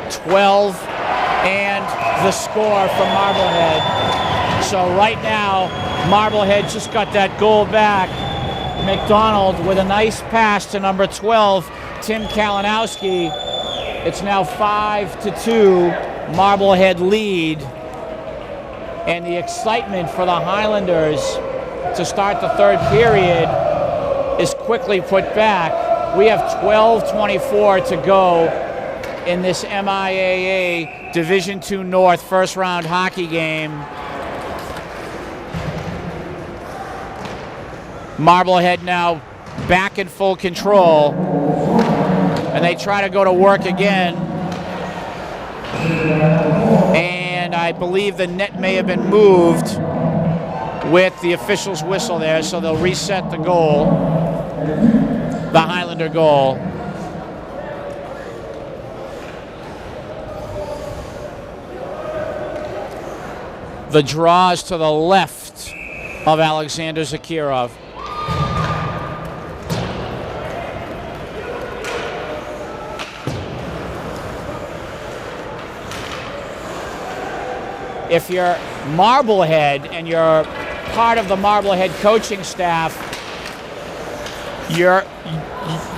12, and the score from Marblehead. So right now, Marblehead just got that goal back. McDonald with a nice pass to number 12, Tim Kalinowski. It's now 5-2, Marblehead lead. And the excitement for the Highlanders to start the third period is quickly put back. We have 12:24 to go in this MIAA Division II North first round hockey game. Marblehead now back in full control, and they try to go to work again. And I believe the net may have been moved with the official's whistle there, so they'll reset the goal, the Highlander goal. The draw is to the left of Alexander Zakirov. If you're Marblehead and you're part of the Marblehead coaching staff, you're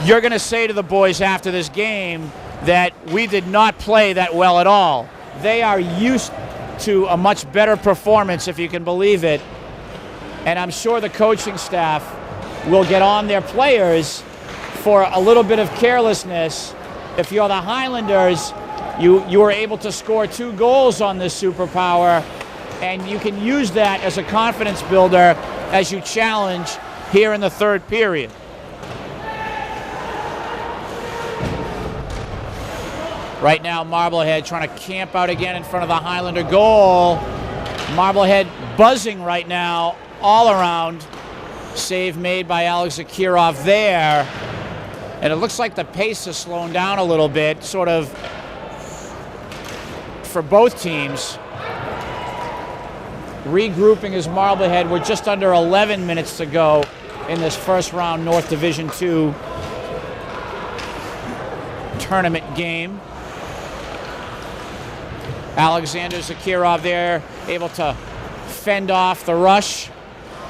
going to say to the boys after this game that we did not play that well at all. They are used to a much better performance, if you can believe it, and I'm sure the coaching staff will get on their players for a little bit of carelessness. If you're the Highlanders, you were able to score 2 goals on this superpower, and you can use that as a confidence builder as you challenge here in the third period. Right now, Marblehead trying to camp out again in front of the Highlander goal. Marblehead buzzing right now all around. Save made by Alex Zakirov there. And it looks like the pace has slowed down a little bit, sort of, for both teams. Regrouping as Marblehead. We're just under 11 minutes to go in this first round North Division II tournament game. Alexander Zakirov there, able to fend off the rush.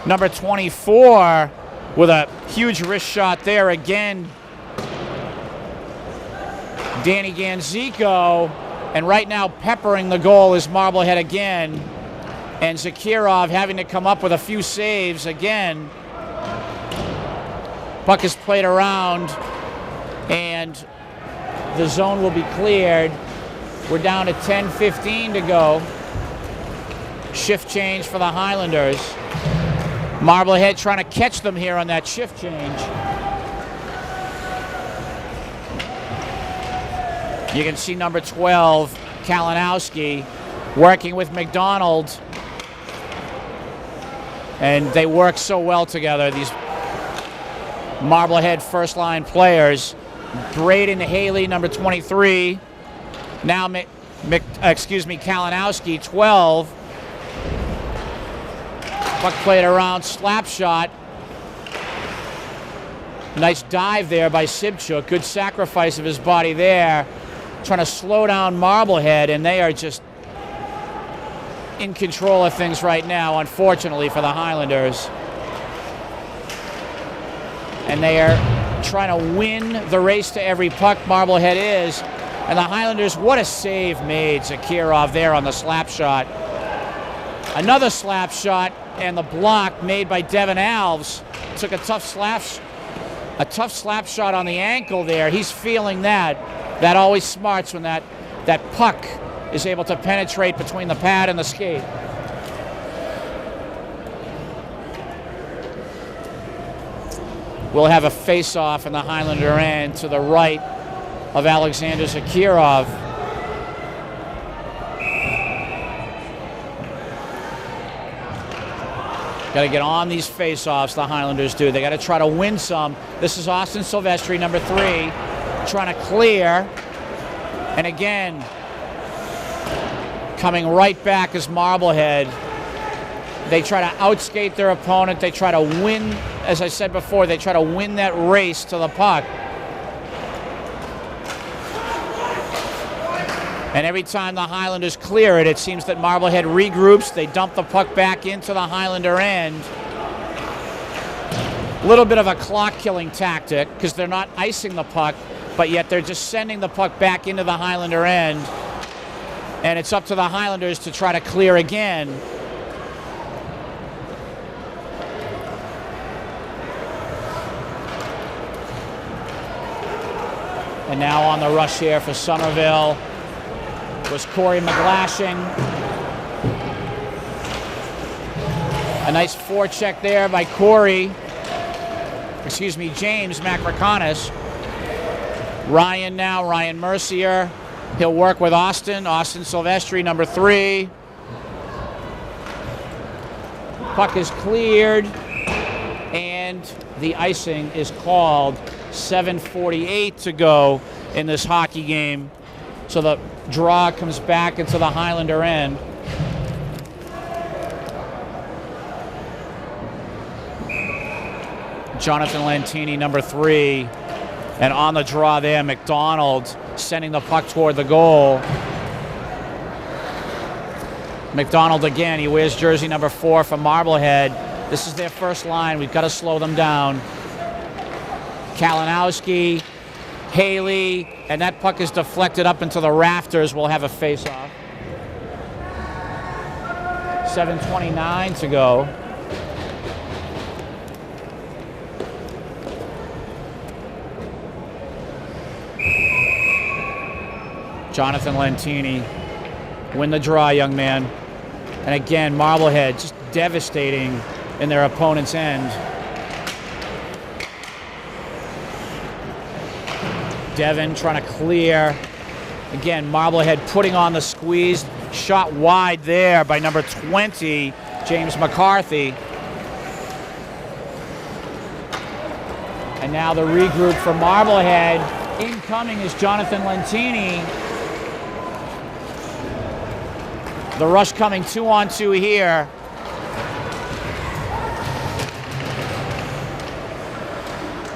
Number 24 with a huge wrist shot there again. Danny Ganziko, and right now peppering the goal is Marblehead again, and Zakirov having to come up with a few saves again. Puck is played around, and the zone will be cleared. We're down to 10:15 to go. Shift change for the Highlanders. Marblehead trying to catch them here on that shift change. You can see number 12, Kalinowski, working with McDonald. And they work so well together, these Marblehead first-line players. Braden Haley, number 23. Now, Kalinowski, 12. Puck played around, slap shot. Nice dive there by Sibchuk. Good sacrifice of his body there. Trying to slow down Marblehead, and they are just in control of things right now, unfortunately for the Highlanders. And they are trying to win the race to every puck, Marblehead is. And the Highlanders, what a save made, Zakirov there on the slap shot. Another slap shot, and the block made by Devin Alves. Took a tough slap shot on the ankle there. He's feeling that. That always smarts when that puck is able to penetrate between the pad and the skate. We'll have a face-off in the Highlander end to the right of Alexander Zakirov. Got to get on these face-offs, the Highlanders do. They got to try to win some. This is Austin Silvestri, number 3, trying to clear. And again, coming right back is Marblehead. They try to outskate their opponent. They try to win, as I said before, they try to win that race to the puck. And every time the Highlanders clear it, it seems that Marblehead regroups. They dump the puck back into the Highlander end. A little bit of a clock-killing tactic because they're not icing the puck, but yet they're just sending the puck back into the Highlander end. And it's up to the Highlanders to try to clear again. And now on the rush here for Somerville was Corey McGlashing. A nice forecheck there by James Macraconis. Ryan Mercier. He'll work with Austin Silvestri, number 3. Puck is cleared, and the icing is called. 7:48 to go in this hockey game. So the draw comes back into the Highlander end. Jonathan Lentini, number 3. And on the draw there, McDonald sending the puck toward the goal. McDonald again, he wears jersey number 4 for Marblehead. This is their first line. We've got to slow them down. Kalinowski, Haley, and that puck is deflected up into the rafters. We'll have a face-off. 7:29 to go. Jonathan Lentini, win the draw, young man. And again, Marblehead just devastating in their opponent's end. Devin trying to clear. Again, Marblehead putting on the squeeze. Shot wide there by number 20, James McCarthy. And now the regroup for Marblehead. Incoming is Jonathan Lentini. The rush coming 2-on-2 here.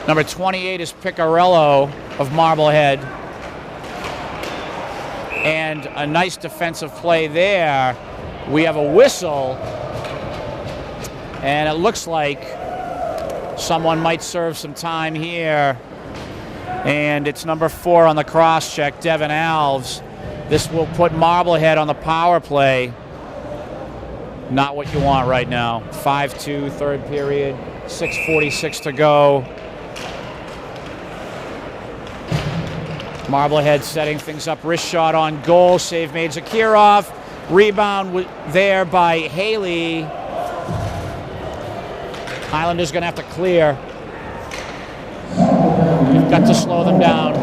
Number 28 is Piccarello of Marblehead. And a nice defensive play there. We have a whistle. And it looks like someone might serve some time here And it's number 4 on the cross check, Devin Alves. This will put Marblehead on the power play. Not what you want right now. 5-2, third period, 6:46 to go. Marblehead setting things up. Wrist shot on goal. Save made Zakirov. Rebound there by Haley. Highlanders going to have to clear. You've got to slow them down.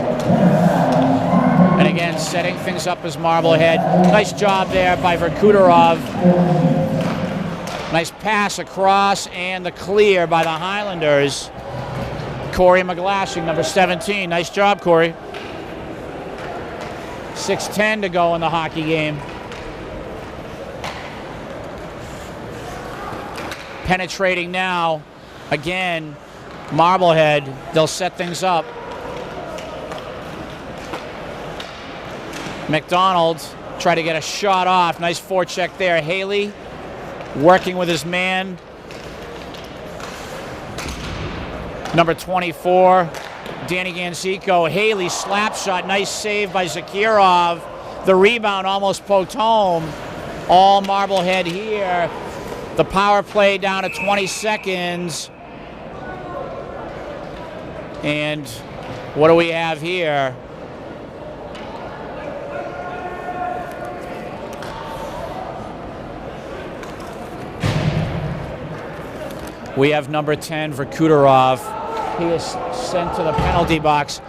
And again, setting things up as Marblehead. Nice job there by Verkuterov. Nice pass across and the clear by the Highlanders. Corey McGlashing, number 17. Nice job, Corey. 6:10 to go in the hockey game. Penetrating now. Again, Marblehead. They'll set things up. McDonald try to get a shot off. Nice forecheck there. Haley working with his man. Number 24, Danny Ganziko. Haley slap shot. Nice save by Zakirov. The rebound almost poked home. All Marblehead here. The power play down to 20 seconds. And what do we have here? We have number 10, Verkuterov. He is sent to the penalty box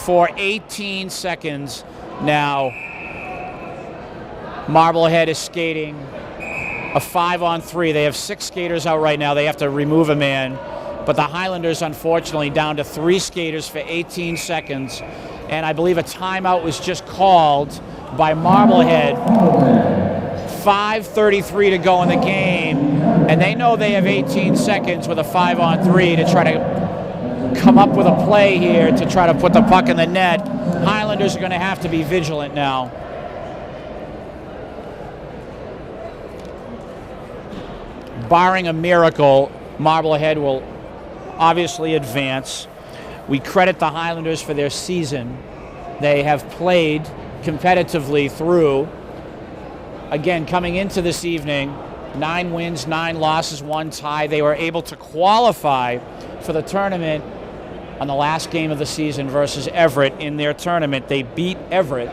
for 18 seconds. Now, Marblehead is skating a 5-on-3. They have 6 skaters out right now. They have to remove a man. But the Highlanders, unfortunately, down to 3 skaters for 18 seconds. And I believe a timeout was just called by Marblehead. 5:33 to go in the game. And they know they have 18 seconds with a 5-on-3 to try to come up with a play here to try to put the puck in the net. Highlanders are going to have to be vigilant now. Barring a miracle, Marblehead will obviously advance. We credit the Highlanders for their season. They have played competitively through. Again, coming into this evening, 9 wins, 9 losses, 1 tie. They were able to qualify for the tournament on the last game of the season versus Everett in their tournament. They beat Everett.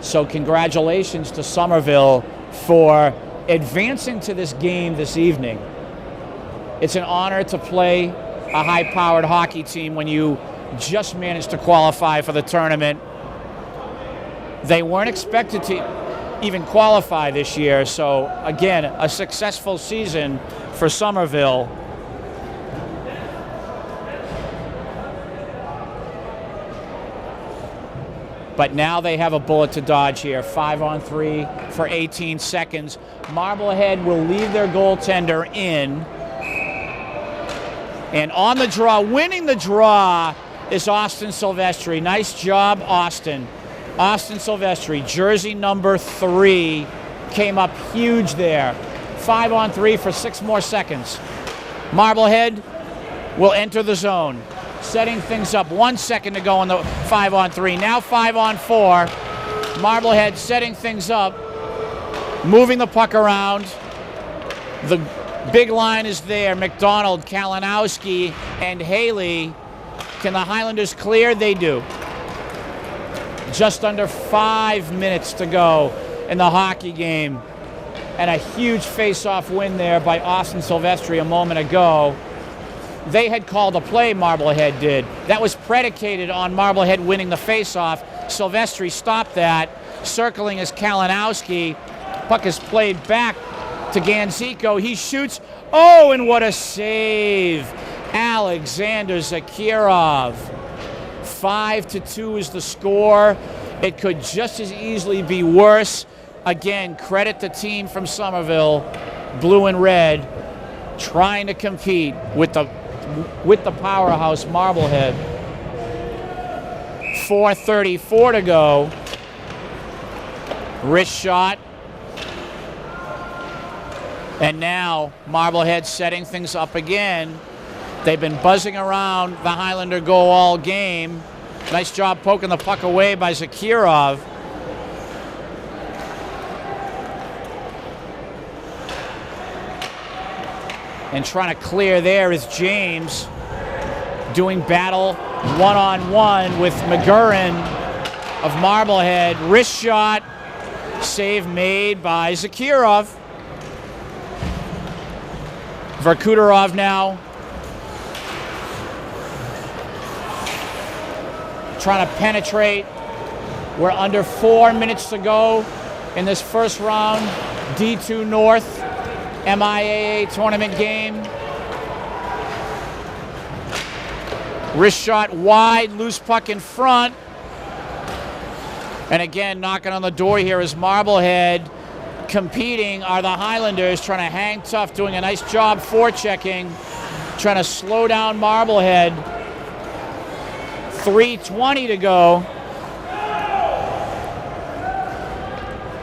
So congratulations to Somerville for advancing to this game this evening. It's an honor to play a high-powered hockey team when you just managed to qualify for the tournament. They weren't expected to even qualify this year, so again, a successful season for Somerville. But now they have a bullet to dodge here. 5-on-3 for 18 seconds. Marblehead will leave their goaltender in. And on the draw, winning the draw, is Austin Silvestri. Nice job, Austin. Austin Silvestri, jersey number 3, came up huge there. 5-on-3 for 6 more seconds. Marblehead will enter the zone. Setting things up. 1 second to go on the 5-on-3. Now 5-on-4. Marblehead setting things up. Moving the puck around. The big line is there. McDonald, Kalinowski, and Haley. Can the Highlanders clear? They do. Just under 5 minutes to go in the hockey game. And a huge face-off win there by Austin Silvestri a moment ago. They had called a play, Marblehead did. That was predicated on Marblehead winning the face-off. Silvestri stopped that. Circling is Kalinowski. Puck is played back to Ganziko. He shoots. Oh, and what a save. Alexander Zakirov. 5-2 is the score. It could just as easily be worse. Again, credit the team from Somerville, blue and red, trying to compete with the powerhouse Marblehead. 4:34 to go. Wrist shot. And now Marblehead setting things up again. They've been buzzing around the Highlander goal all game. Nice job poking the puck away by Zakirov. And trying to clear there is James, doing battle one-on-one with McGurran of Marblehead. Wrist shot, save made by Zakirov. Verkuterov now trying to penetrate. We're under 4 minutes to go in this first round D2 North MIAA tournament game. Wrist shot wide, loose puck in front. And again, knocking on the door here is Marblehead. Competing are the Highlanders, trying to hang tough, doing a nice job forechecking, trying to slow down Marblehead. 3:20 to go.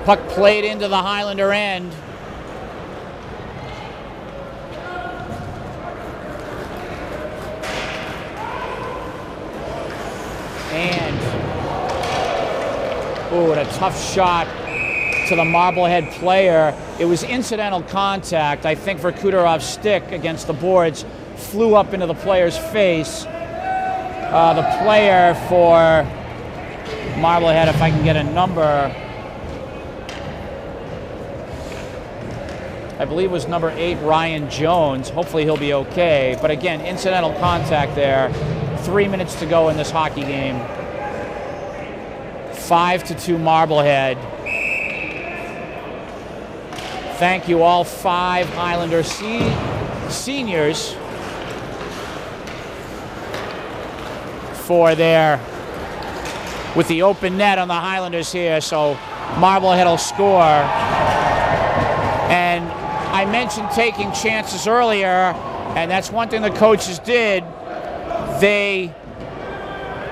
Puck played into the Highlander end. And, and a tough shot to the Marblehead player. It was incidental contact. I think Verkuterov's stick against the boards flew up into the player's face. The player for Marblehead, if I can get a number, I believe was number 8, Ryan Jones. Hopefully he'll be okay. But again, incidental contact there. 3 minutes to go in this hockey game. 5-2 Marblehead. Thank you all 5 Highlander seniors for their, with the open net on the Highlanders here, so Marblehead will score. And I mentioned taking chances earlier, and that's one thing the coaches did. They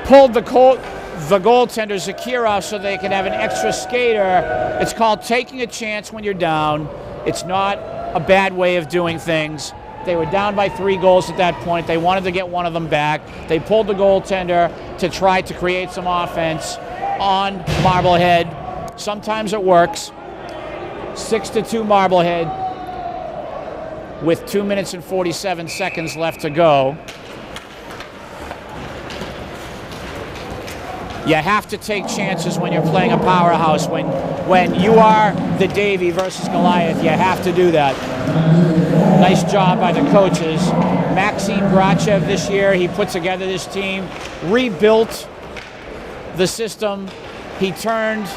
pulled the goaltender Zakirov so they could have an extra skater. It's called taking a chance when you're down. It's not a bad way of doing things. They were down by 3 goals at that point. They wanted to get one of them back. They pulled the goaltender to try to create some offense on Marblehead. Sometimes it works. 6-2 Marblehead with 2 minutes and 47 seconds left to go. You have to take chances when you're playing a powerhouse. When you are the Davy versus Goliath, you have to do that. Nice job by the coaches. Maxime Grachev this year, he put together this team, rebuilt the system. He turned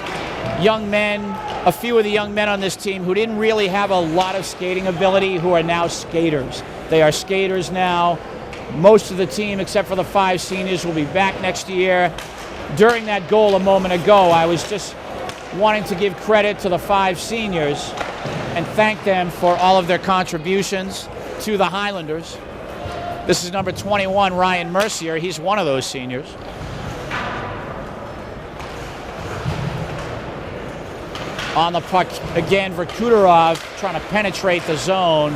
young men, a few of the young men on this team who didn't really have a lot of skating ability, who are now skaters. They are skaters now. Most of the team, except for the 5 seniors, will be back next year. During that goal a moment ago, I was just wanting to give credit to the 5 seniors and thank them for all of their contributions to the Highlanders. This is number 21, Ryan Mercier. He's one of those seniors. On the puck again, Verkuterov trying to penetrate the zone.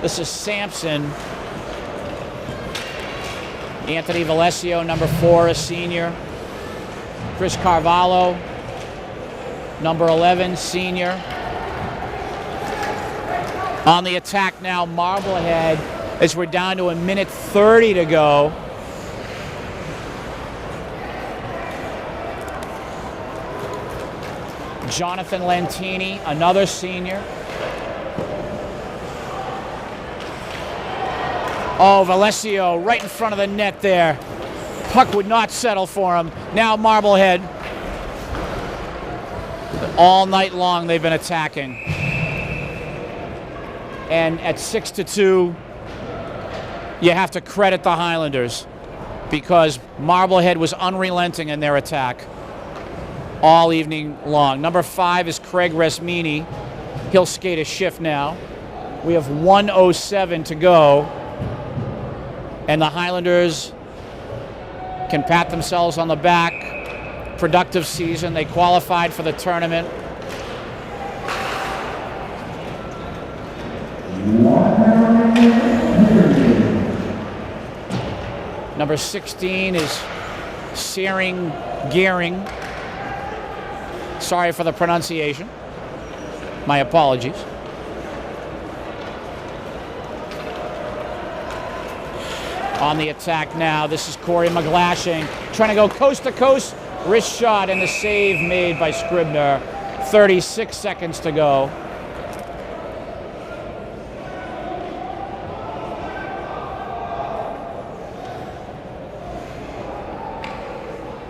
This is Sampson. Anthony Valesio, number 4, a senior. Chris Carvalho, number 11, senior. On the attack now, Marblehead, as we're down to 1:30 to go. Jonathan Lentini, another senior. Oh, Valesio right in front of the net there. Puck would not settle for him. Now Marblehead. All night long they've been attacking. And at 6-2, you have to credit the Highlanders because Marblehead was unrelenting in their attack all evening long. Number 5 is Craig Resmini. He'll skate a shift now. We have 1:07 to go. And the Highlanders can pat themselves on the back. Productive season. They qualified for the tournament. Number 16 is Searing Gearing. Sorry for the pronunciation. My apologies. On the attack now, this is Corey McGlashing trying to go coast to coast. Wrist shot and the save made by Scribner. 36 seconds to go.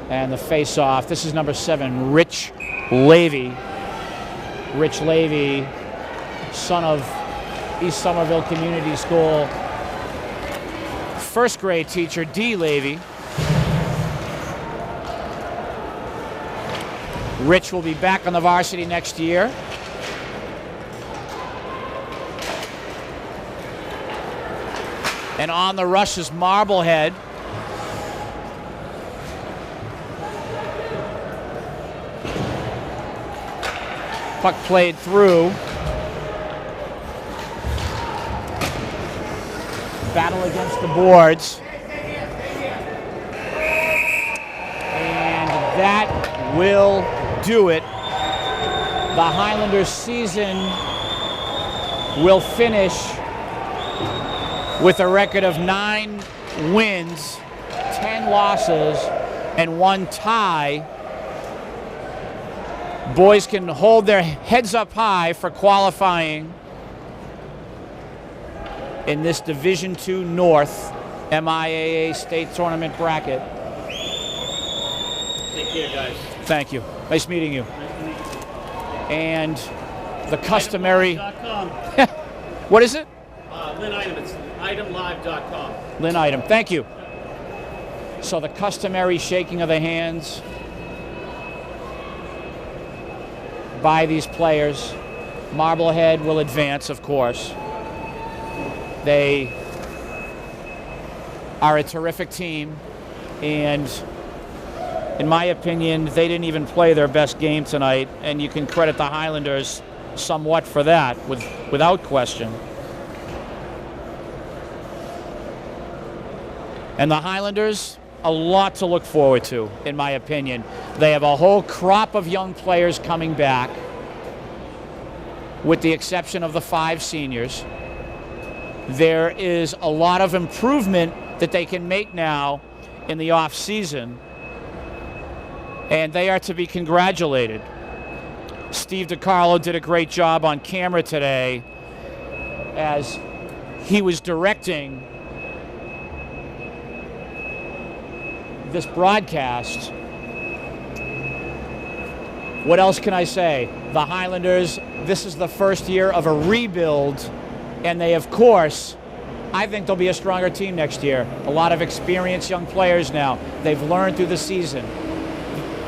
And the face-off. This is number 7, Rich Levy. Rich Levy, son of East Somerville Community School first grade teacher, D. Levy. Rich will be back on the varsity next year. And on the rush is Marblehead. Puck played through. Battle against the boards. And that will do it. The Highlanders season will finish with a record of 9 wins, 10 losses, and 1 tie. Boys can hold their heads up high for qualifying in this Division II North MIAA state tournament bracket. Take care, guys. Thank you. Nice meeting you. And the customary... What is it? Lynn Item. It's itemlive.com. Lynn Item. Thank you. So the customary shaking of the hands by these players. Marblehead will advance, of course. They are a terrific team, and in my opinion, they didn't even play their best game tonight, and you can credit the Highlanders somewhat for that, without question. And the Highlanders, a lot to look forward to, in my opinion. They have a whole crop of young players coming back, with the exception of the 5 seniors. There is a lot of improvement that they can make now in the off season, and they are to be congratulated. Steve DiCarlo did a great job on camera today as he was directing this broadcast. What else can I say? The Highlanders, this is the first year of a rebuild, and they, of course, I think they'll be a stronger team next year. A lot of experienced young players now. They've learned through the season.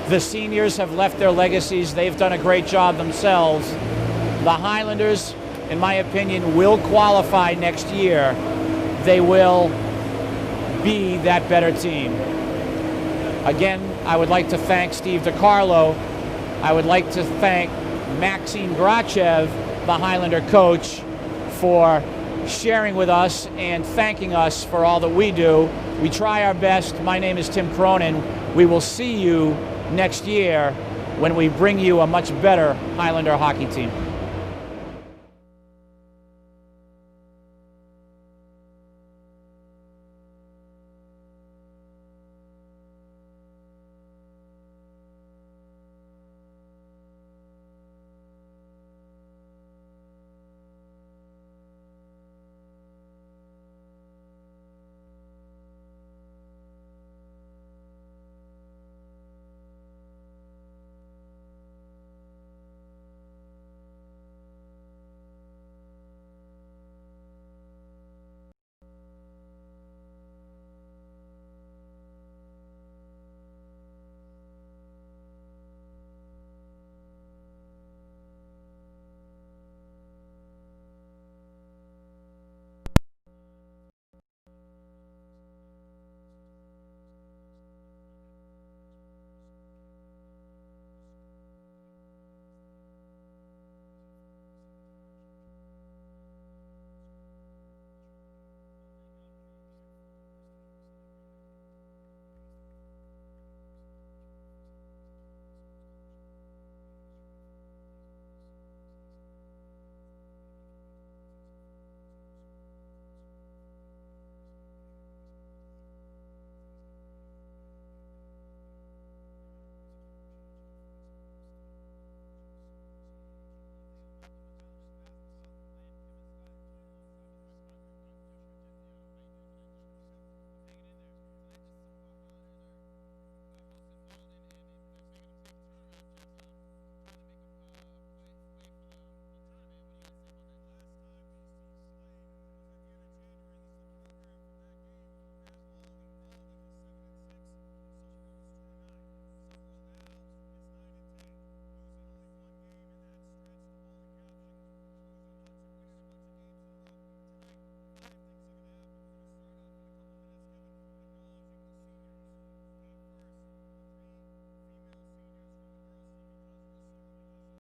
The seniors have left their legacies. They've done a great job themselves. The Highlanders, in my opinion, will qualify next year. They will be that better team. Again, I would like to thank Steve DiCarlo. I would like to thank Maxime Grachev, the Highlander coach, for sharing with us and thanking us for all that we do. We try our best. My name is Tim Cronin. We will see you next year when we bring you a much better Highlander hockey team.